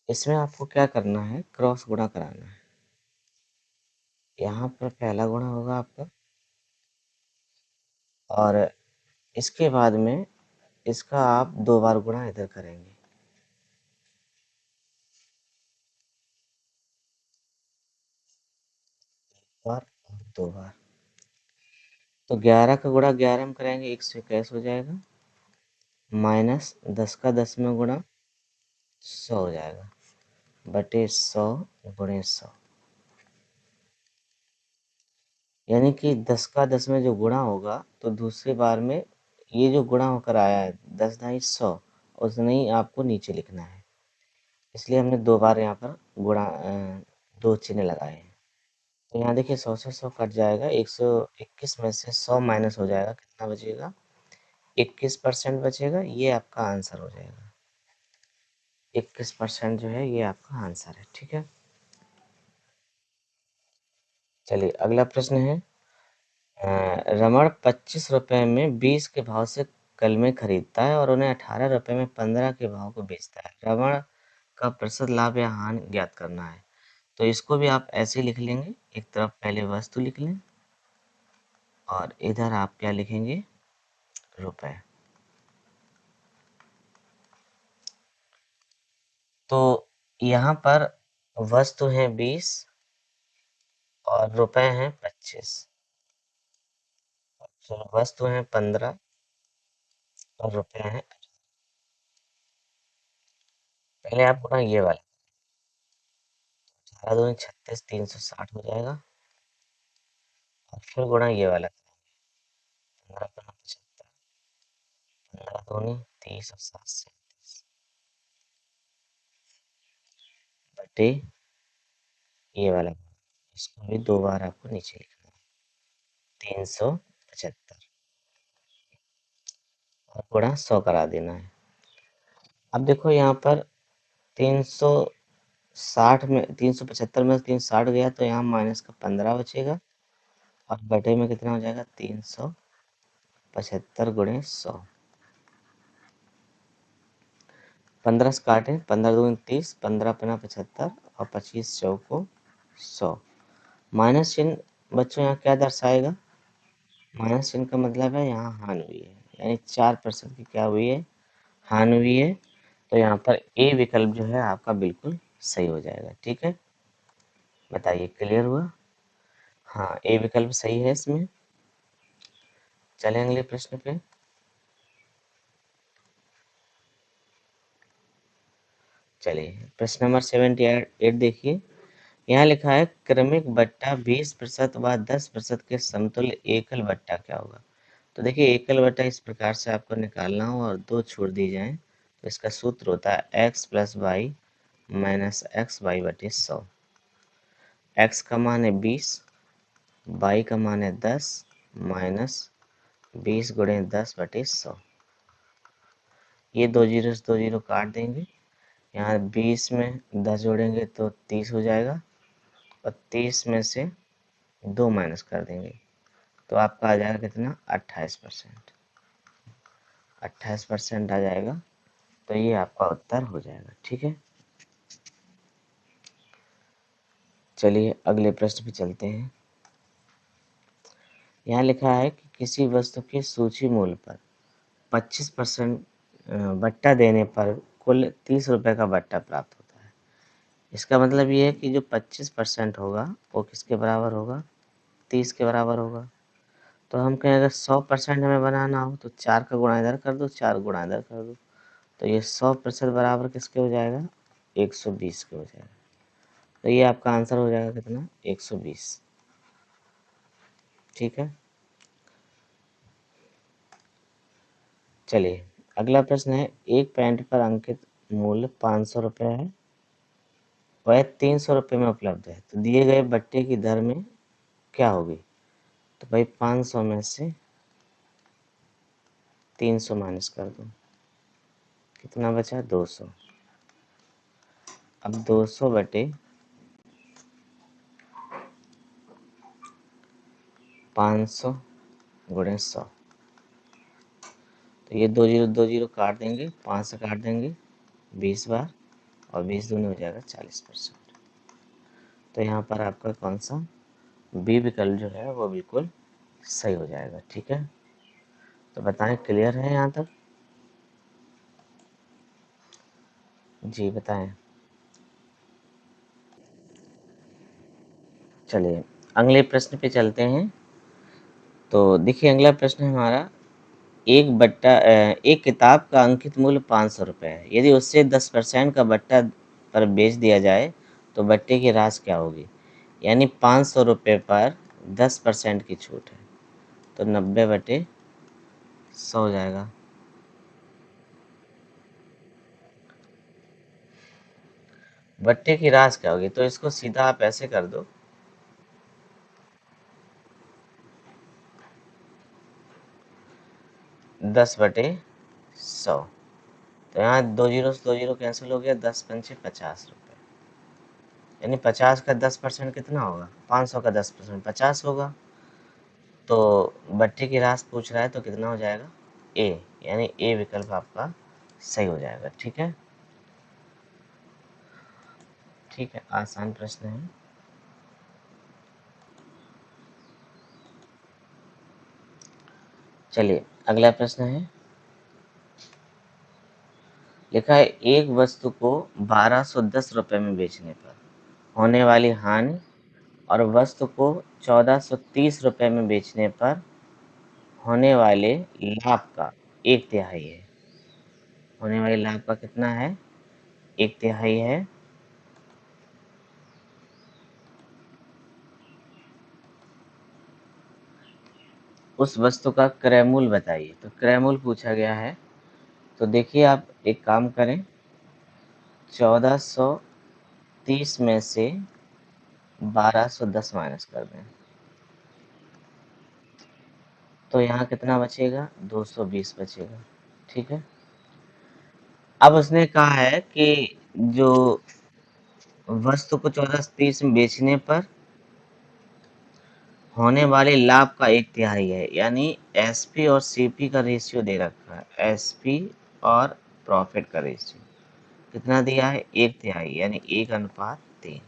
इसमें आपको क्या करना है? क्रॉस गुणा कराना है। यहाँ पर पहला गुणा होगा आपका, और इसके बाद में इसका आप 2 बार गुणा इधर करेंगे। बार और 2 बार। तो 11 का गुणा 11 में करेंगे, 121 हो जाएगा, माइनस 10 का 10 में गुणा 100 हो जाएगा, बटे 100 गुणे 100। यानी कि 10 का 10 में जो गुणा होगा, तो दूसरी बार में ये जो गुणा होकर आया है 10 ढाई 100, उतना ही आपको नीचे लिखना है। इसलिए हमने 2 बार यहाँ पर गुणा 2 चिन्ह लगाए हैं। तो यहाँ देखिए 100 से 100 कट जाएगा, 121 में से 100 माइनस हो जाएगा, कितना बचेगा? 21% बचेगा। ये आपका आंसर हो जाएगा। 21% जो है ये आपका आंसर है। ठीक है, चलिए अगला प्रश्न है। रमण 25 रुपए में 20 के भाव से कलमे खरीदता है और उन्हें 18 रुपए में 15 के भाव को बेचता है। रमण का प्रतिशत लाभ या हानि ज्ञात करना है। तो इसको भी आप ऐसे ही लिख लेंगे, एक तरफ पहले वस्तु लिख लें और इधर आप क्या लिखेंगे? रुपए। तो यहाँ पर वस्तु है 20 और रुपए हैं 25। तो वस्तु है 15 और रुपए हैं। पहले आप गुणा ये वाला, 18 दूनी 36, 360 हो जाएगा, और फिर गुणा ये वाला, 15 दूनी 75, 15 दूनी 30 और 7 37, बटे ये वाला। इसको भी 2 बार आपको नीचे लिखना है, 375, और गुणा 100 करा देना है। अब देखो यहाँ पर 360 में 375 में 360 गया, तो यहाँ माइनस का 15 बचेगा, और बटे में कितना हो जाएगा? 375 गुणे 100। 15 से काटें, 15 दूनी 30, 15 पना 75 और 25 चौको 100। माइनस चिन्ह बच्चों यहाँ क्या दर्शाएगा? माइनस चिन्ह का मतलब है यहाँ हानि हुई है, यानी 4% की क्या हुई है? हानि हुई है। तो यहाँ पर ए विकल्प जो है आपका बिल्कुल सही हो जाएगा। ठीक है, बताइए क्लियर हुआ? हाँ, ए विकल्प सही है इसमें। चलें अगले प्रश्न पे। चलिए प्रश्न नंबर 78 देखिए। यहाँ लिखा है क्रमिक बट्टा 20% व 10% के समतुल्य एकल बट्टा क्या होगा? तो देखिए एकल बट्टा इस प्रकार से आपको निकालना हो और 2 छोड़ दी जाएं, तो इसका सूत्र होता है x plus y minus x y बटे 100। x का मान है 20, y का मान है 10 माइनस 20 गुणे 10 बटे 100। ये 2 जीरो से 2 जीरो काट देंगे। यहाँ 20 में 10 जोड़ेंगे तो 30 हो जाएगा और 30 में से 2 माइनस कर देंगे तो आपका आ जाएगा कितना 28%। 28% आ जाएगा तो ये आपका उत्तर हो जाएगा। ठीक है, चलिए अगले प्रश्न पे चलते हैं। यहाँ लिखा है कि किसी वस्तु के सूची मूल्य पर 25% बट्टा देने पर कुल 30 रुपए का बट्टा प्राप्त होता है। इसका मतलब ये है कि जो 25% होगा वो किसके बराबर होगा, 30 के बराबर होगा। तो हम कहें अगर 100% हमें बनाना हो तो 4 का गुणा इधर कर दो, 4 गुणा इधर कर दो, तो ये 100% बराबर किसके हो जाएगा, 120 के हो जाएगा। तो ये आपका आंसर हो जाएगा कितना, 120। ठीक है, चलिए अगला प्रश्न है, एक पैंट पर अंकित मूल्य 500 रुपये है, वह 300 रुपये में उपलब्ध है, तो दिए गए बट्टे की दर में क्या होगी। तो भाई 500 में से 300 माइनस कर दो, कितना बचा 200। अब 200 बटे 500 गुणे 100, तो ये 2 जीरो काट देंगे, 5 से काट देंगे 20 बार और 20 दूनी हो जाएगा 40%। तो यहाँ पर आपका कौन सा बी विकल्प जो है वो बिल्कुल सही हो जाएगा। ठीक है, तो बताएं क्लियर है यहाँ तक, जी बताएं। चलिए अगले प्रश्न पे चलते हैं। तो देखिए अगला प्रश्न है हमारा, एक किताब का अंकित मूल्य 500 रुपये है, यदि उससे 10% का बट्टा पर बेच दिया जाए तो बट्टे की राशि क्या होगी। यानी 500 रुपये पर 10% की छूट है तो 90 बटे 100 हो जाएगा। बट्टे की राशि क्या होगी, तो इसको सीधा आप ऐसे कर दो, 10 बटे 100। तो यहाँ 2 जीरो से 2 जीरो कैंसिल हो गया, 10 पंचे 50 रुपये, यानी 50 का 10% कितना होगा, 500 का 10% 50 होगा। तो बट्टे की राशि पूछ रहा है तो कितना हो जाएगा, ए, यानी ए विकल्प आपका सही हो जाएगा। ठीक है, ठीक है, आसान प्रश्न है। चलिए अगला प्रश्न है, लिखा है एक वस्तु को 1210 रुपये में बेचने पर होने वाली हानि और वस्तु को 1430 रुपये में बेचने पर होने वाले लाभ का एक तिहाई है। होने वाले लाभ का कितना है, एक तिहाई है। उस वस्तु का क्रय मूल्य बताइए, तो क्रय मूल्य पूछा गया है। तो देखिए आप एक काम करें, 1430 में से 1210 माइनस कर दें तो यहाँ कितना बचेगा, 220 बचेगा। ठीक है, अब उसने कहा है कि जो वस्तु को 1430 में बेचने पर होने वाले लाभ का एक तिहाई है, यानी एसपी और सीपी का रेशियो दे रखा है, एसपी और प्रॉफिट का रेशियो कितना दिया है, एक तिहाई, यानी 1:3।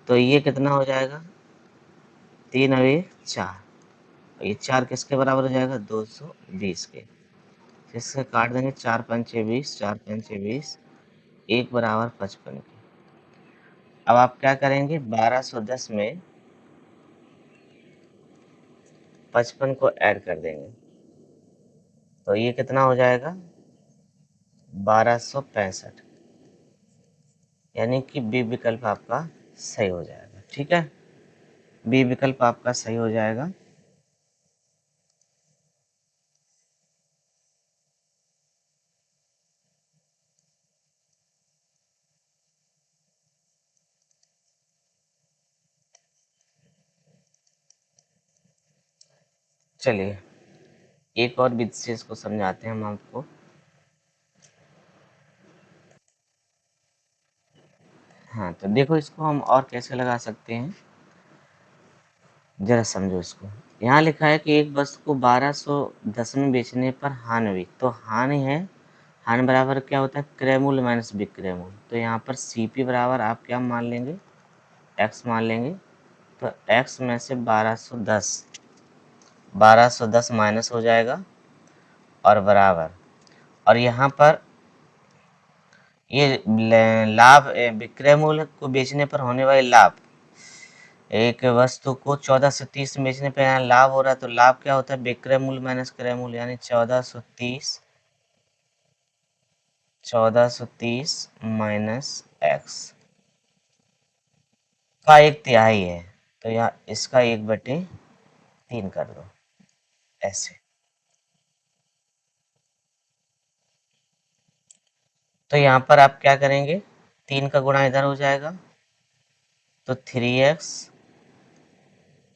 तो ये कितना हो जाएगा, 3 और 1 4, ये 4 किसके बराबर हो जाएगा, 220 के। इससे काट देंगे, 4 पंचे 20, 4 पंचे 20, 1 बराबर 55 के। अब आप क्या करेंगे, 1210 में 55 को ऐड कर देंगे तो ये कितना हो जाएगा, 1265, यानी कि बी विकल्प आपका सही हो जाएगा। ठीक है, बी विकल्प आपका सही हो जाएगा। चलिए एक और विधि से इसको समझाते हैं हम आपको। हाँ, तो देखो इसको हम और कैसे लगा सकते हैं, जरा समझो इसको। यहाँ लिखा है कि एक वस्तु को 1210 में बेचने पर हानि हुई, तो हानि है, हानि बराबर क्या होता है, क्रय मूल्य माइनस विक्रय मूल्य। तो यहाँ पर सीपी बराबर आप क्या मान लेंगे, एक्स मान लेंगे। तो एक्स में से 1210 माइनस हो जाएगा और बराबर, और यहाँ पर ये लाभ, विक्रय मूल्य को बेचने पर होने वाले लाभ, एक वस्तु को 1430 में बेचने पर यहाँ लाभ हो रहा है, तो लाभ क्या होता है, विक्रय मूल्य माइनस क्रय मूल्य, यानी 1430 माइनस एक्स का 1/3 है, तो यहाँ इसका 1/3 कर दो ऐसे। तो यहाँ पर आप क्या करेंगे, 3 का गुणा इधर हो जाएगा, तो 3x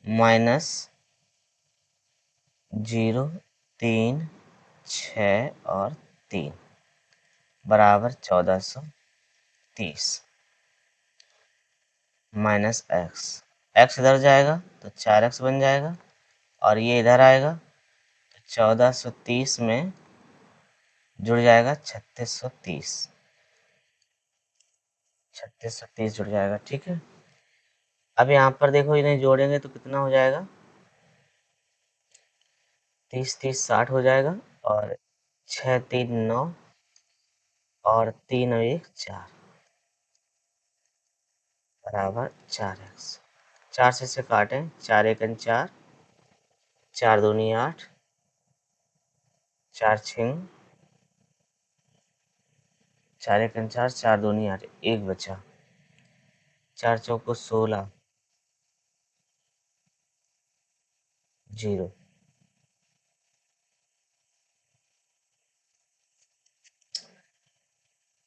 माइनस 0, 3, 6 और 3 बराबर 1430 माइनस एक्स। एक्स इधर जाएगा तो 4x बन जाएगा, और ये इधर आएगा तो 1430 में जुड़ जाएगा 3630, 3630 जुड़ जाएगा, ठीक है। अब यहाँ पर देखो, इन्हें जोड़ेंगे तो कितना हो जाएगा, 30 30 60 हो जाएगा, और 6 3 9 और 3 और 1 4 बराबर 4x। 4 से इसे काटें, 4 1 4, 4 दूनी 8, 4 6, 4 1 4, 4 दूनी 8, 1 बचा, 4 चौको 16, 0।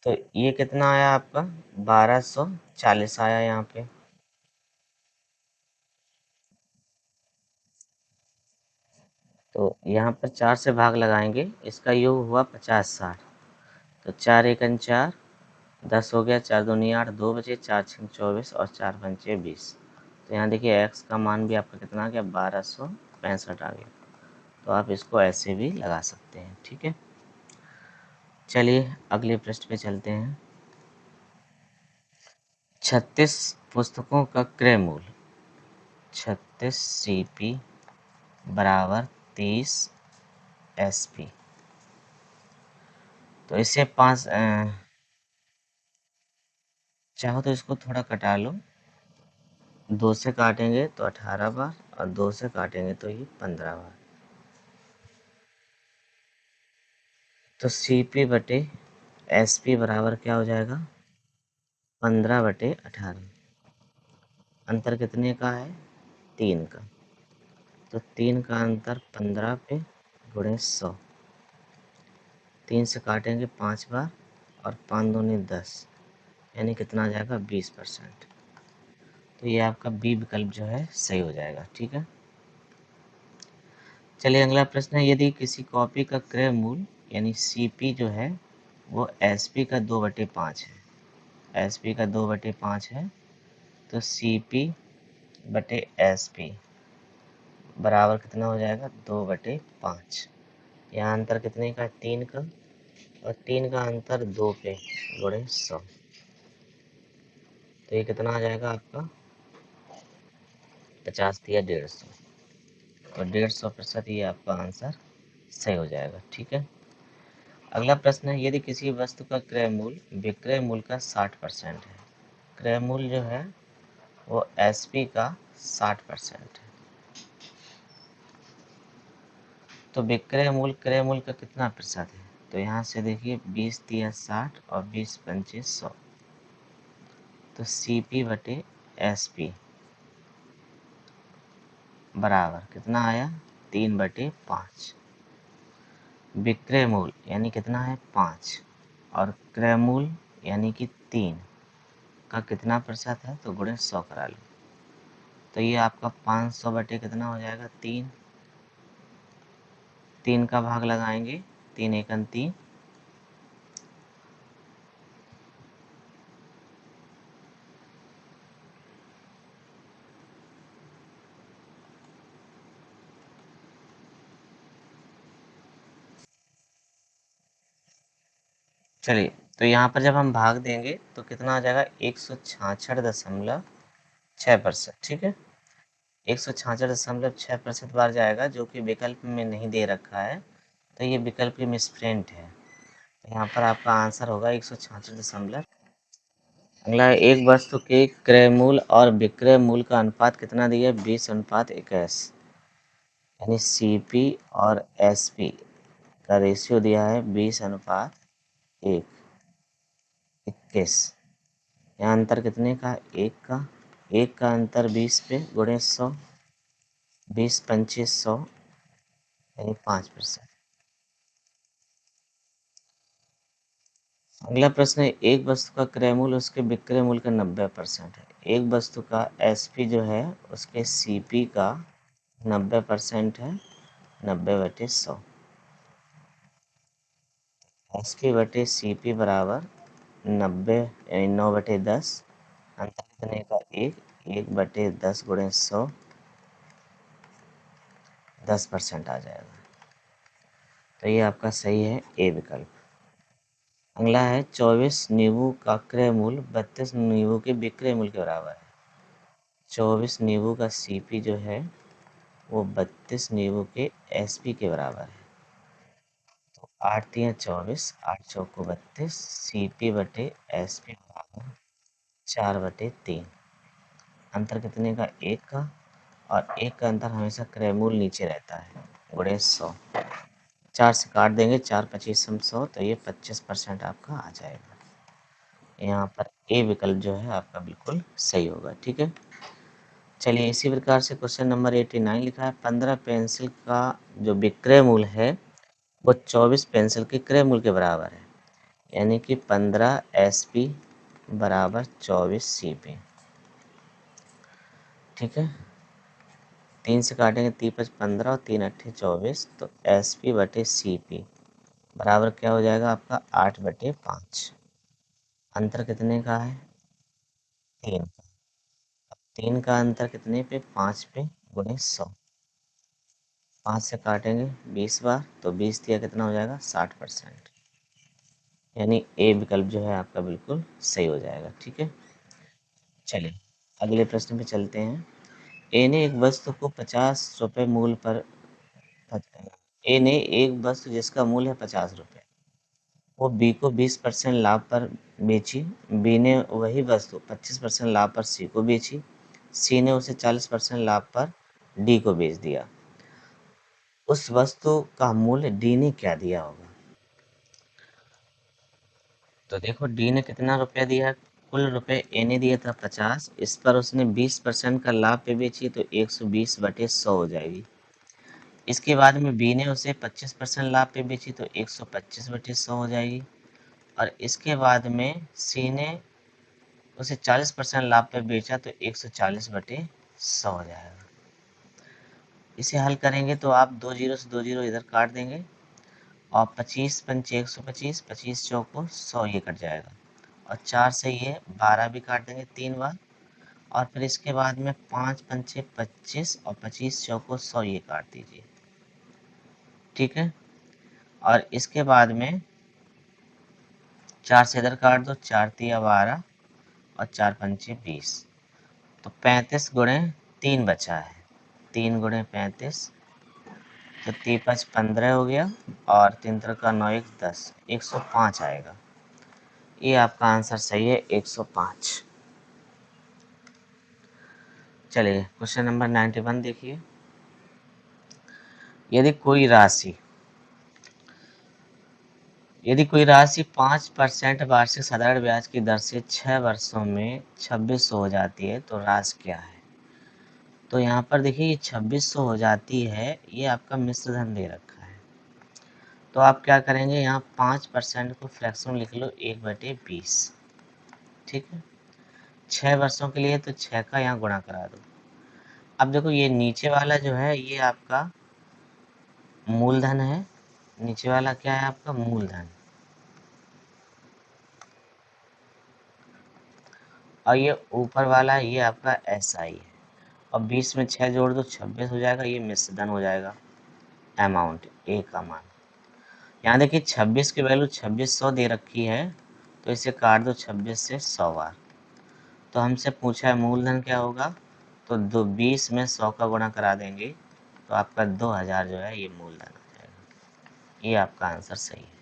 तो ये कितना आया आपका, 1240 आया यहाँ पे। तो यहाँ पर 4 से भाग लगाएंगे, इसका योग हुआ 50 60, तो 4 1 4, 10 हो गया, 4 दूनी 8, 2 बचे, 4 6 24 और 4 पंचे 20। तो यहाँ देखिए x का मान भी आपका कितना आ गया, 1265 आ गया। तो आप इसको ऐसे भी लगा सकते हैं, ठीक है। चलिए अगले पृष्ठ पे चलते हैं। 36 पुस्तकों का क्रय मूल्य, 36 सीपी बराबर 30 एसपी। तो इससे 5, चाहो तो इसको थोड़ा कटा लो, 2 से काटेंगे तो 18 बार, और 2 से काटेंगे तो ये 15 बार। तो सीपी बटे एसपी बराबर क्या हो जाएगा, 15/18। अंतर कितने का है, 3 का। तो 3 का अंतर 15 पे गुणे 100, 3 से काटेंगे 5 बार, और 5 दूनी 10, यानी कितना आ जाएगा, 20%। तो ये आपका बी विकल्प जो है सही हो जाएगा, ठीक है। चलिए अगला प्रश्न है, यदि किसी कॉपी का क्रय मूल्य यानी सीपी जो है वो एसपी का 2/5 है, एसपी का 2/5 है, तो सीपी बटे एसपी बराबर कितना हो जाएगा, 2/5। यहाँ अंतर कितने का है, 3 का, और 3 का अंतर 2 पे गुणे 100, तो ये कितना आ जाएगा आपका, 50 या 150। तो 150% ये आपका आंसर सही हो जाएगा, ठीक है। अगला प्रश्न है, यदि किसी वस्तु का क्रय मूल्य विक्रय मूल्य का 60% है, क्रय मूल्य जो है वो एसपी का 60% है, तो विक्रय मूल्य क्रय मूल्य का कितना प्रतिशत है। तो यहाँ से देखिए 20 3 60 और 20 पंचे 100, तो सीपी बटे एसपी बराबर कितना आया, 3/5। विक्रय मूल्य यानी कितना है, 5, और क्रय मूल्य यानी कि 3 का कितना प्रतिशत है, तो गुणे 100 करा लो। तो ये आपका 500 बटे कितना हो जाएगा, 3, 3 का भाग लगाएंगे, 3 एकम 3, चलिए, तो यहाँ पर जब हम भाग देंगे तो कितना आ जाएगा, 166.6%, ठीक है। 166.6% बार जाएगा, जो कि विकल्प में नहीं दे रखा है, तो ये विकल्प की मिसप्रिंट है। तो यहाँ पर आपका आंसर होगा 166। अगला है, एक वस्तु के क्रय मूल्य और विक्रय मूल्य का अनुपात कितना दिया है, 20:21, यानी सीपी और एसपी का रेशियो दिया है 20:21। यहाँ अंतर कितने का है, एक का अंतर 20 पे गुणे 100, 20 25 100, यानी 5%। अगला प्रश्न है, एक वस्तु का क्रय मूल्य उसके विक्रय मूल्य का 90% है। एक वस्तु का एसपी जो है उसके सीपी का 90% है, 90/100। एसपी बटे सीपी बराबर 90 यानी 9/10। अंतर कितने का, 1 बटे 10 × 100, 10% आ जाएगा। तो ये आपका सही है, ए विकल्प। अगला है, 24 नींबू का क्रय मूल्य 32 नींबू के विक्रय मूल्य के बराबर है। 24 नींबू का सीपी जो है वो 32 नींबू के एसपी के बराबर है। तो 8×3 = 24, 8×4 = 32, सीपी बटे एसपी बराबर 4/3। अंतर कितने का, एक का, और एक का अंतर हमेशा क्रय मूल्य नीचे रहता है, गुणे 100। 4 से काट देंगे, 4×25 = 100, तो ये 25% आपका आ जाएगा। यहाँ पर ए विकल्प जो है आपका बिल्कुल सही होगा, ठीक है। चलिए, इसी प्रकार से क्वेश्चन नंबर 89 लिखा है, 15 पेंसिल का जो विक्रय मूल्य है वो 24 पेंसिल के क्रय मूल्य के बराबर है, यानी कि 15 एसपी बराबर 24 सीपी, ठीक है। 3 से काटेंगे, 3×5 = 15 और 3×8 = 24, तो एसपी बटे सीपी बराबर क्या हो जाएगा आपका, 8/5। अंतर कितने का है, 3 का। 3 का अंतर कितने पे, 5 पे गुणे 100। 5 से काटेंगे 20 बार, तो 20 दिया कितना हो जाएगा, 60%, यानी ए विकल्प जो है आपका बिल्कुल सही हो जाएगा, ठीक है। चलिए, अगले प्रश्न पे चलते हैं। ए ने एक वस्तु को 50 रुपये मूल्य पर, ए ने एक वस्तु जिसका मूल्य है 50 रुपये, वो बी को 20% लाभ पर बेची। बी ने वही वस्तु 25% लाभ पर सी को बेची। सी ने उसे 40% लाभ पर डी को बेच दिया। उस वस्तु का मूल्य डी ने क्या दिया होगा। तो देखो, डी ने कितना रुपया दिया, कुल रुपए ए ने दिया था 50, इस पर उसने 20% का लाभ पे बेची, तो 120/100 हो जाएगी। इसके बाद में बी ने उसे 25% लाभ पे बेची, तो 125/100 हो जाएगी। और इसके बाद में सी ने उसे 40% लाभ पे बेचा, तो 140/100 हो जाएगा। इसे हल करेंगे तो आप 2 जीरो से 2 जीरो इधर काट देंगे, और 25×5 = 125, 25×4 = 100, ये कट जाएगा। और 4 से ये 12 भी काट देंगे 3 बार, और फिर इसके बाद में 5×5 = 25, और 25×4 = 100, ये काट दीजिए, ठीक है। और इसके बाद में 4 से इधर काट दो, 4×3 = 12, और 4×5 = 20, तो 35 × 3 बचा है, 3 × 35, तो 3×5 = 15 हो गया, और 3×3 = 9, 1 10, 105 आएगा। ये आपका आंसर सही है, 105। चलिए, क्वेश्चन नंबर 91 देखिए। यदि कोई राशि यदि कोई राशि 5% वार्षिक साधारण ब्याज की दर से 6 वर्षों में 2600 हो जाती है, तो राशि क्या है। तो यहाँ पर देखिए, ये 2600 हो जाती है, ये आपका मिश्र धन दे रखा है। तो आप क्या करेंगे, यहाँ 5% को फ्रैक्शन लिख लो, 1/20, ठीक है। 6 वर्षों के लिए तो 6 का यहाँ गुणा करा दो। अब देखो, ये नीचे वाला जो है ये आपका मूलधन है। नीचे वाला क्या है आपका, मूलधन। और ये ऊपर वाला ये आपका एसआई है। और 20 में 6 जोड़ दो, 26 हो जाएगा, ये मिश्रधन हो जाएगा। अमाउंट ए का मान, यहाँ देखिए 26 की वैल्यू 2600 दे रखी है, तो इसे काट दो 26 से 100 बार। तो हमसे पूछा है मूलधन क्या होगा, तो 20 में 100 का गुणा करा देंगे, तो आपका 2000 जो है ये मूलधन आ जाएगा। ये आपका आंसर सही है।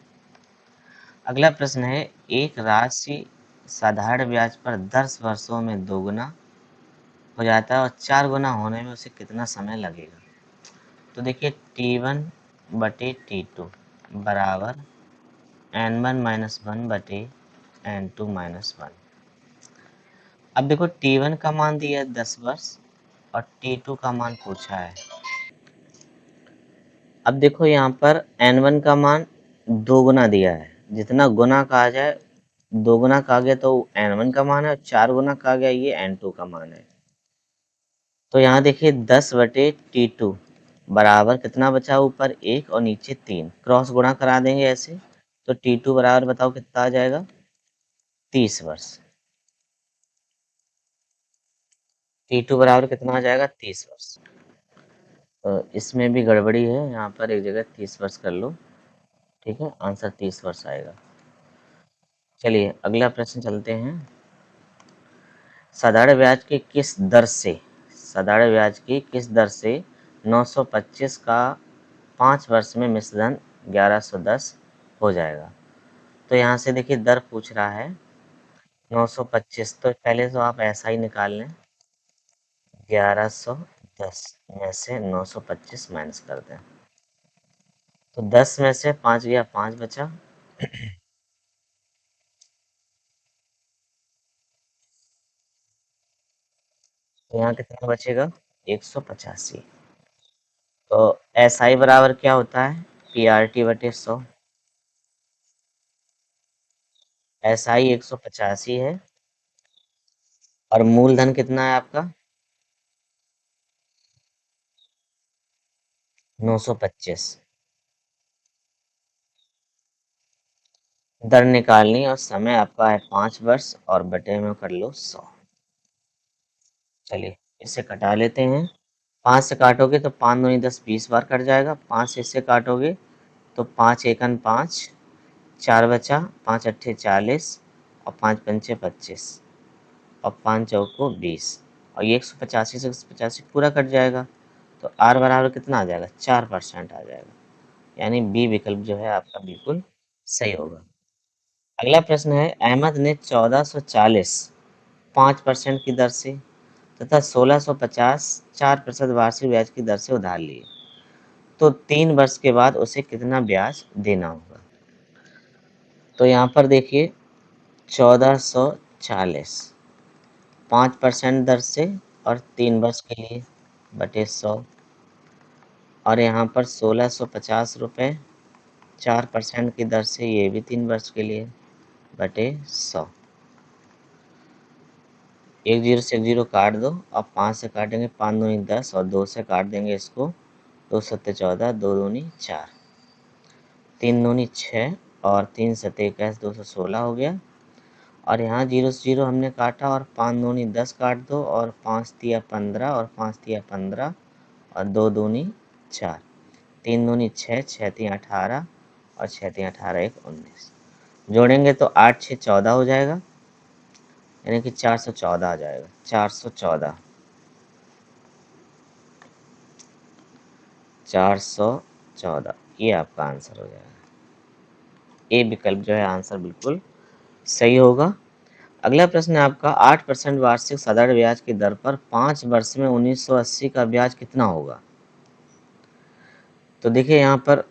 अगला प्रश्न है, एक राशि साधारण ब्याज पर 10 वर्षों में दोगुना हो जाता है और 4 गुना होने में उसे कितना समय लगेगा। तो देखिए T1 बटे T2 बराबर N1 माइनस 1 बटे N2 माइनस 1। अब देखो T1 का मान दिया है 10 वर्ष और T2 का मान पूछा है। अब देखो यहाँ पर N1 का मान 2 गुना दिया है, जितना गुना कहा जाए 2 गुना कहा गया तो N1 का मान है, और 4 गुना कहा गया ये N2 का मान है। तो यहाँ देखिए 10 बटे T2 बराबर कितना बचा, ऊपर 1 और नीचे 3, क्रॉस गुणा करा देंगे ऐसे, तो T2 बराबर बताओ कितना आ जाएगा, 30 वर्ष। T2 बराबर कितना आ जाएगा, 30 वर्ष। तो इसमें भी गड़बड़ी है, यहाँ पर एक जगह 30 वर्ष कर लो, ठीक है, आंसर 30 वर्ष आएगा। चलिए अगला प्रश्न चलते हैं। साधारण ब्याज की किस दर से, साधारण ब्याज की किस दर से 925 का 5 वर्ष में मिश्रधन 1110 हो जाएगा। तो यहाँ से देखिए दर पूछ रहा है 925, तो पहले तो आप ऐसा ही निकाल लें, 1110 में से 925 माइनस कर दें, तो 10 में से 5 गया, 5 बचा, तो यहाँ कितना बचेगा, 185। तो एस आई बराबर क्या होता है, पी आर टी बटे 100। एस आई 185 है और मूलधन कितना है आपका, 925। दर निकालनी और समय आपका है 5 वर्ष और बटे में कर लो 100। चलिए इसे कटा लेते हैं। 5 से काटोगे तो 5 दूनी 10, 20 बार कट जाएगा। 5 से इससे काटोगे तो 5 एकन 5, 4 बचा, 5 अट्ठे 40 और 5 पंचे 25 और 5 चौको 20, और ये 185 से 185 पूरा कट जाएगा, तो आर बराबर कितना आ जाएगा, 4% आ जाएगा। यानी बी विकल्प जो है आपका बिल्कुल सही होगा। अगला प्रश्न है, अहमद ने 1440 5% की दर से तथा 1650 4% वार्षिक ब्याज की दर से उधार लिए, तो 3 वर्ष के बाद उसे कितना ब्याज देना होगा। तो यहाँ पर देखिए 1440 5% दर से और 3 वर्ष के लिए बटे 100, और यहाँ पर 1650 रुपये 4% की दर से, ये भी 3 वर्ष के लिए बटे 100। एक जीरो से एक जीरो काट दो, अब 5 से काटेंगे, 5 दूनी 10 और 2 से काट देंगे इसको, 2 सत्ते 14, 2 दूनी 4, 3 दूनी 6 और 3 सत्ते 21, 216 हो गया। और यहाँ जीरो से जीरो हमने काटा और 5 दूनी 10 काट दो और 5 तिया 15 और 5 तिया 15 और 2 दूनी 4, 3 दूनी 6, 6 तिया 18 और 6 तिया 18 1 19, जोड़ेंगे तो 8 6 14 हो जाएगा, यानी कि 414 आ जाएगा, 414, 414, ये आपका आंसर हो जाएगा। ए विकल्प जो है आंसर बिल्कुल सही होगा। अगला प्रश्न है आपका, 8% वार्षिक साधारण ब्याज की दर पर 5 वर्ष में 1980 का ब्याज कितना होगा। तो देखिए यहाँ पर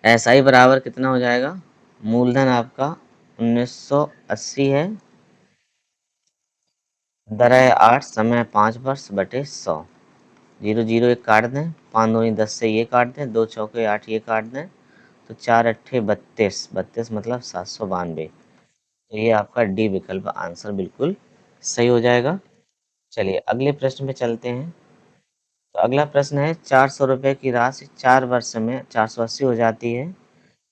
एस आई बराबर कितना हो जाएगा, मूलधन आपका 1980 है, दर है 8, समय 5 वर्ष बटे 100, जीरो जीरो एक काट दें, 5 दूनी 10 से ये काट दें, 2 चौके 8 ये काट दें, तो 4 अट्ठे 32, 32 मतलब 792। तो ये आपका डी विकल्प आंसर बिल्कुल सही हो जाएगा। चलिए अगले प्रश्न पे चलते हैं। तो अगला प्रश्न है, 400 रुपये की राशि 4 वर्ष में 480 हो जाती है,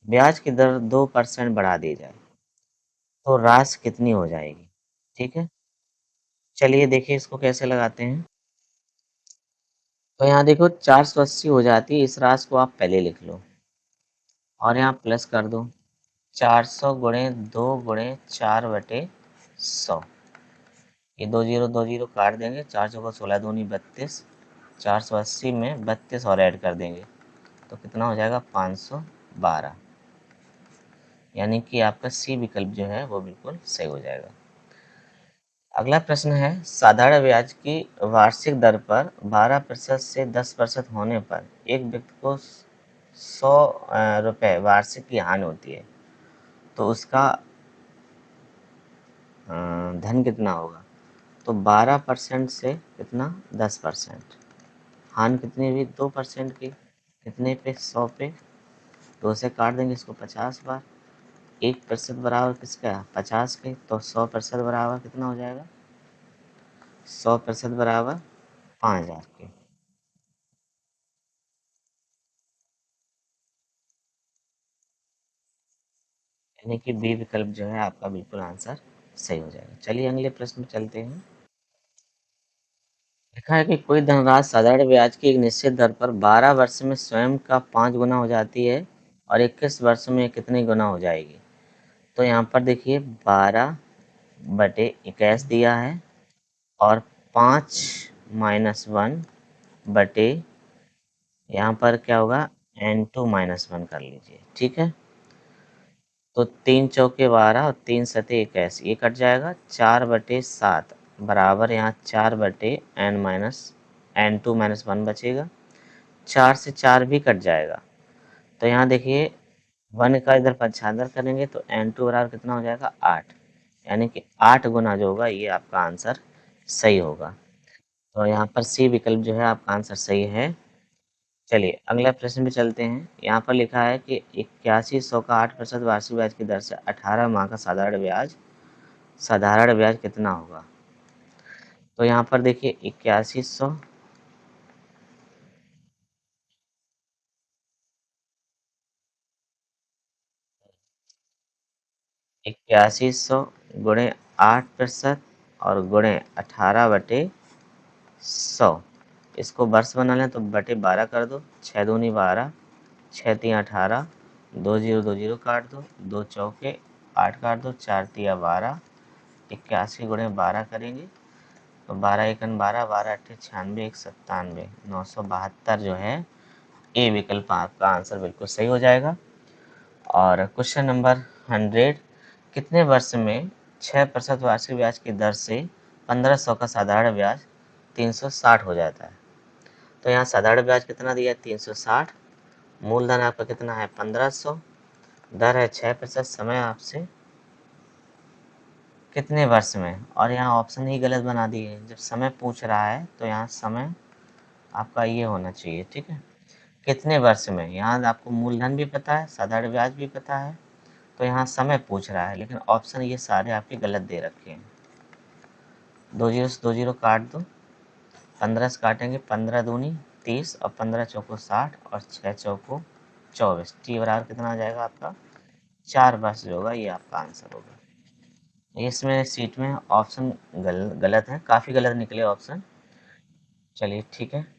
ब्याज की दर 2% बढ़ा दी जाए, तो राशि कितनी हो जाएगी। ठीक है, चलिए देखिए इसको कैसे लगाते हैं। तो यहाँ देखो 480 हो जाती है, इस राशि को आप पहले लिख लो, और यहाँ प्लस कर दो 400 गुणे 2 गुणे 4/100। ये दो जीरो काट देंगे, 4 चौका 16 दूनी 32, 480 में 32 और ऐड कर देंगे तो कितना हो जाएगा 512। यानी कि आपका सी विकल्प जो है वो बिल्कुल सही हो जाएगा। अगला प्रश्न है साधारण ब्याज की वार्षिक दर पर 12% से 10% होने पर एक व्यक्ति को 100 रुपए वार्षिक की हानि होती है, तो उसका धन कितना होगा? तो 12% से कितना 10%, हानि कितनी हुई 2% की, कितने पे 100 पे, 2 से काट देंगे इसको 50 बार, 1% बराबर किसका 50 के, तो 100% बराबर कितना हो जाएगा 100% बराबर 5000 के। यानी कि बी विकल्प जो है आपका बिल्कुल आंसर सही हो जाएगा। चलिए अगले प्रश्न में चलते हैं। लिखा है कि कोई धनराशि साधारण ब्याज की एक निश्चित दर पर 12 वर्ष में स्वयं का 5 गुना हो जाती है और 21 वर्ष में कितनी गुना हो जाएगी? तो यहाँ पर देखिए 12/21 दिया है और 5 - 1 बटे यहाँ पर क्या होगा n2 - 1 कर लीजिए, ठीक है। तो 3 चौके 12 और 3 सते 21, ये कट जाएगा 4/7 बराबर यहाँ 4/n2 - 1 बचेगा। 4 से 4 भी कट जाएगा तो यहाँ देखिए 1 का इधर पक्षांतर करेंगे तो n2 बराबर कितना हो जाएगा 8। यानी कि 8 गुना जो होगा ये आपका आंसर सही होगा। तो यहाँ पर सी विकल्प जो है आपका आंसर सही है। चलिए अगला प्रश्न पे चलते हैं। यहाँ पर लिखा है कि 8100 का 8% वार्षिक ब्याज की दर से 18 माह का साधारण ब्याज कितना होगा? तो यहाँ पर देखिए 8100 गुणे 8% और गुणे 18/100, इसको वर्ष बना लें तो बटे 12 कर दो, 6 दूनी 12, 6 × 3 = 18, 2 0 काट दो, 2 चौके 8 काट दो, 4 × 3 = 12, 81 × 12 करेंगे तो 12 × 1 = 12, 12 × 8 = 96, 1 × 97, 972 जो है ए विकल्प आपका आंसर बिल्कुल सही हो जाएगा। और क्वेश्चन नंबर 100, कितने वर्ष में 6% वार्षिक ब्याज की दर से 1500 का साधारण ब्याज 360 हो जाता है? तो यहाँ साधारण ब्याज कितना दिया है 360, मूलधन आपका कितना है 1500, दर है 6%, समय आपसे कितने वर्ष में, और यहाँ ऑप्शन ही गलत बना दिए है। जब समय पूछ रहा है तो यहाँ समय आपका ये होना चाहिए, ठीक है। कितने वर्ष में, यहाँ आपको मूलधन भी पता है साधारण ब्याज भी पता है, तो यहाँ समय पूछ रहा है लेकिन ऑप्शन ये सारे आपके गलत दे रखे हैं। 2 0 से 2 0 काट दो, 15 से काटेंगे 15 दूनी 30 और 15 चौको 60 और 6 चौको 24, टी बराबर कितना आ जाएगा आपका 4 वर्ष जो होगा ये आपका आंसर होगा। इसमें सीट में ऑप्शन गलत है, काफ़ी गलत निकले ऑप्शन। चलिए ठीक है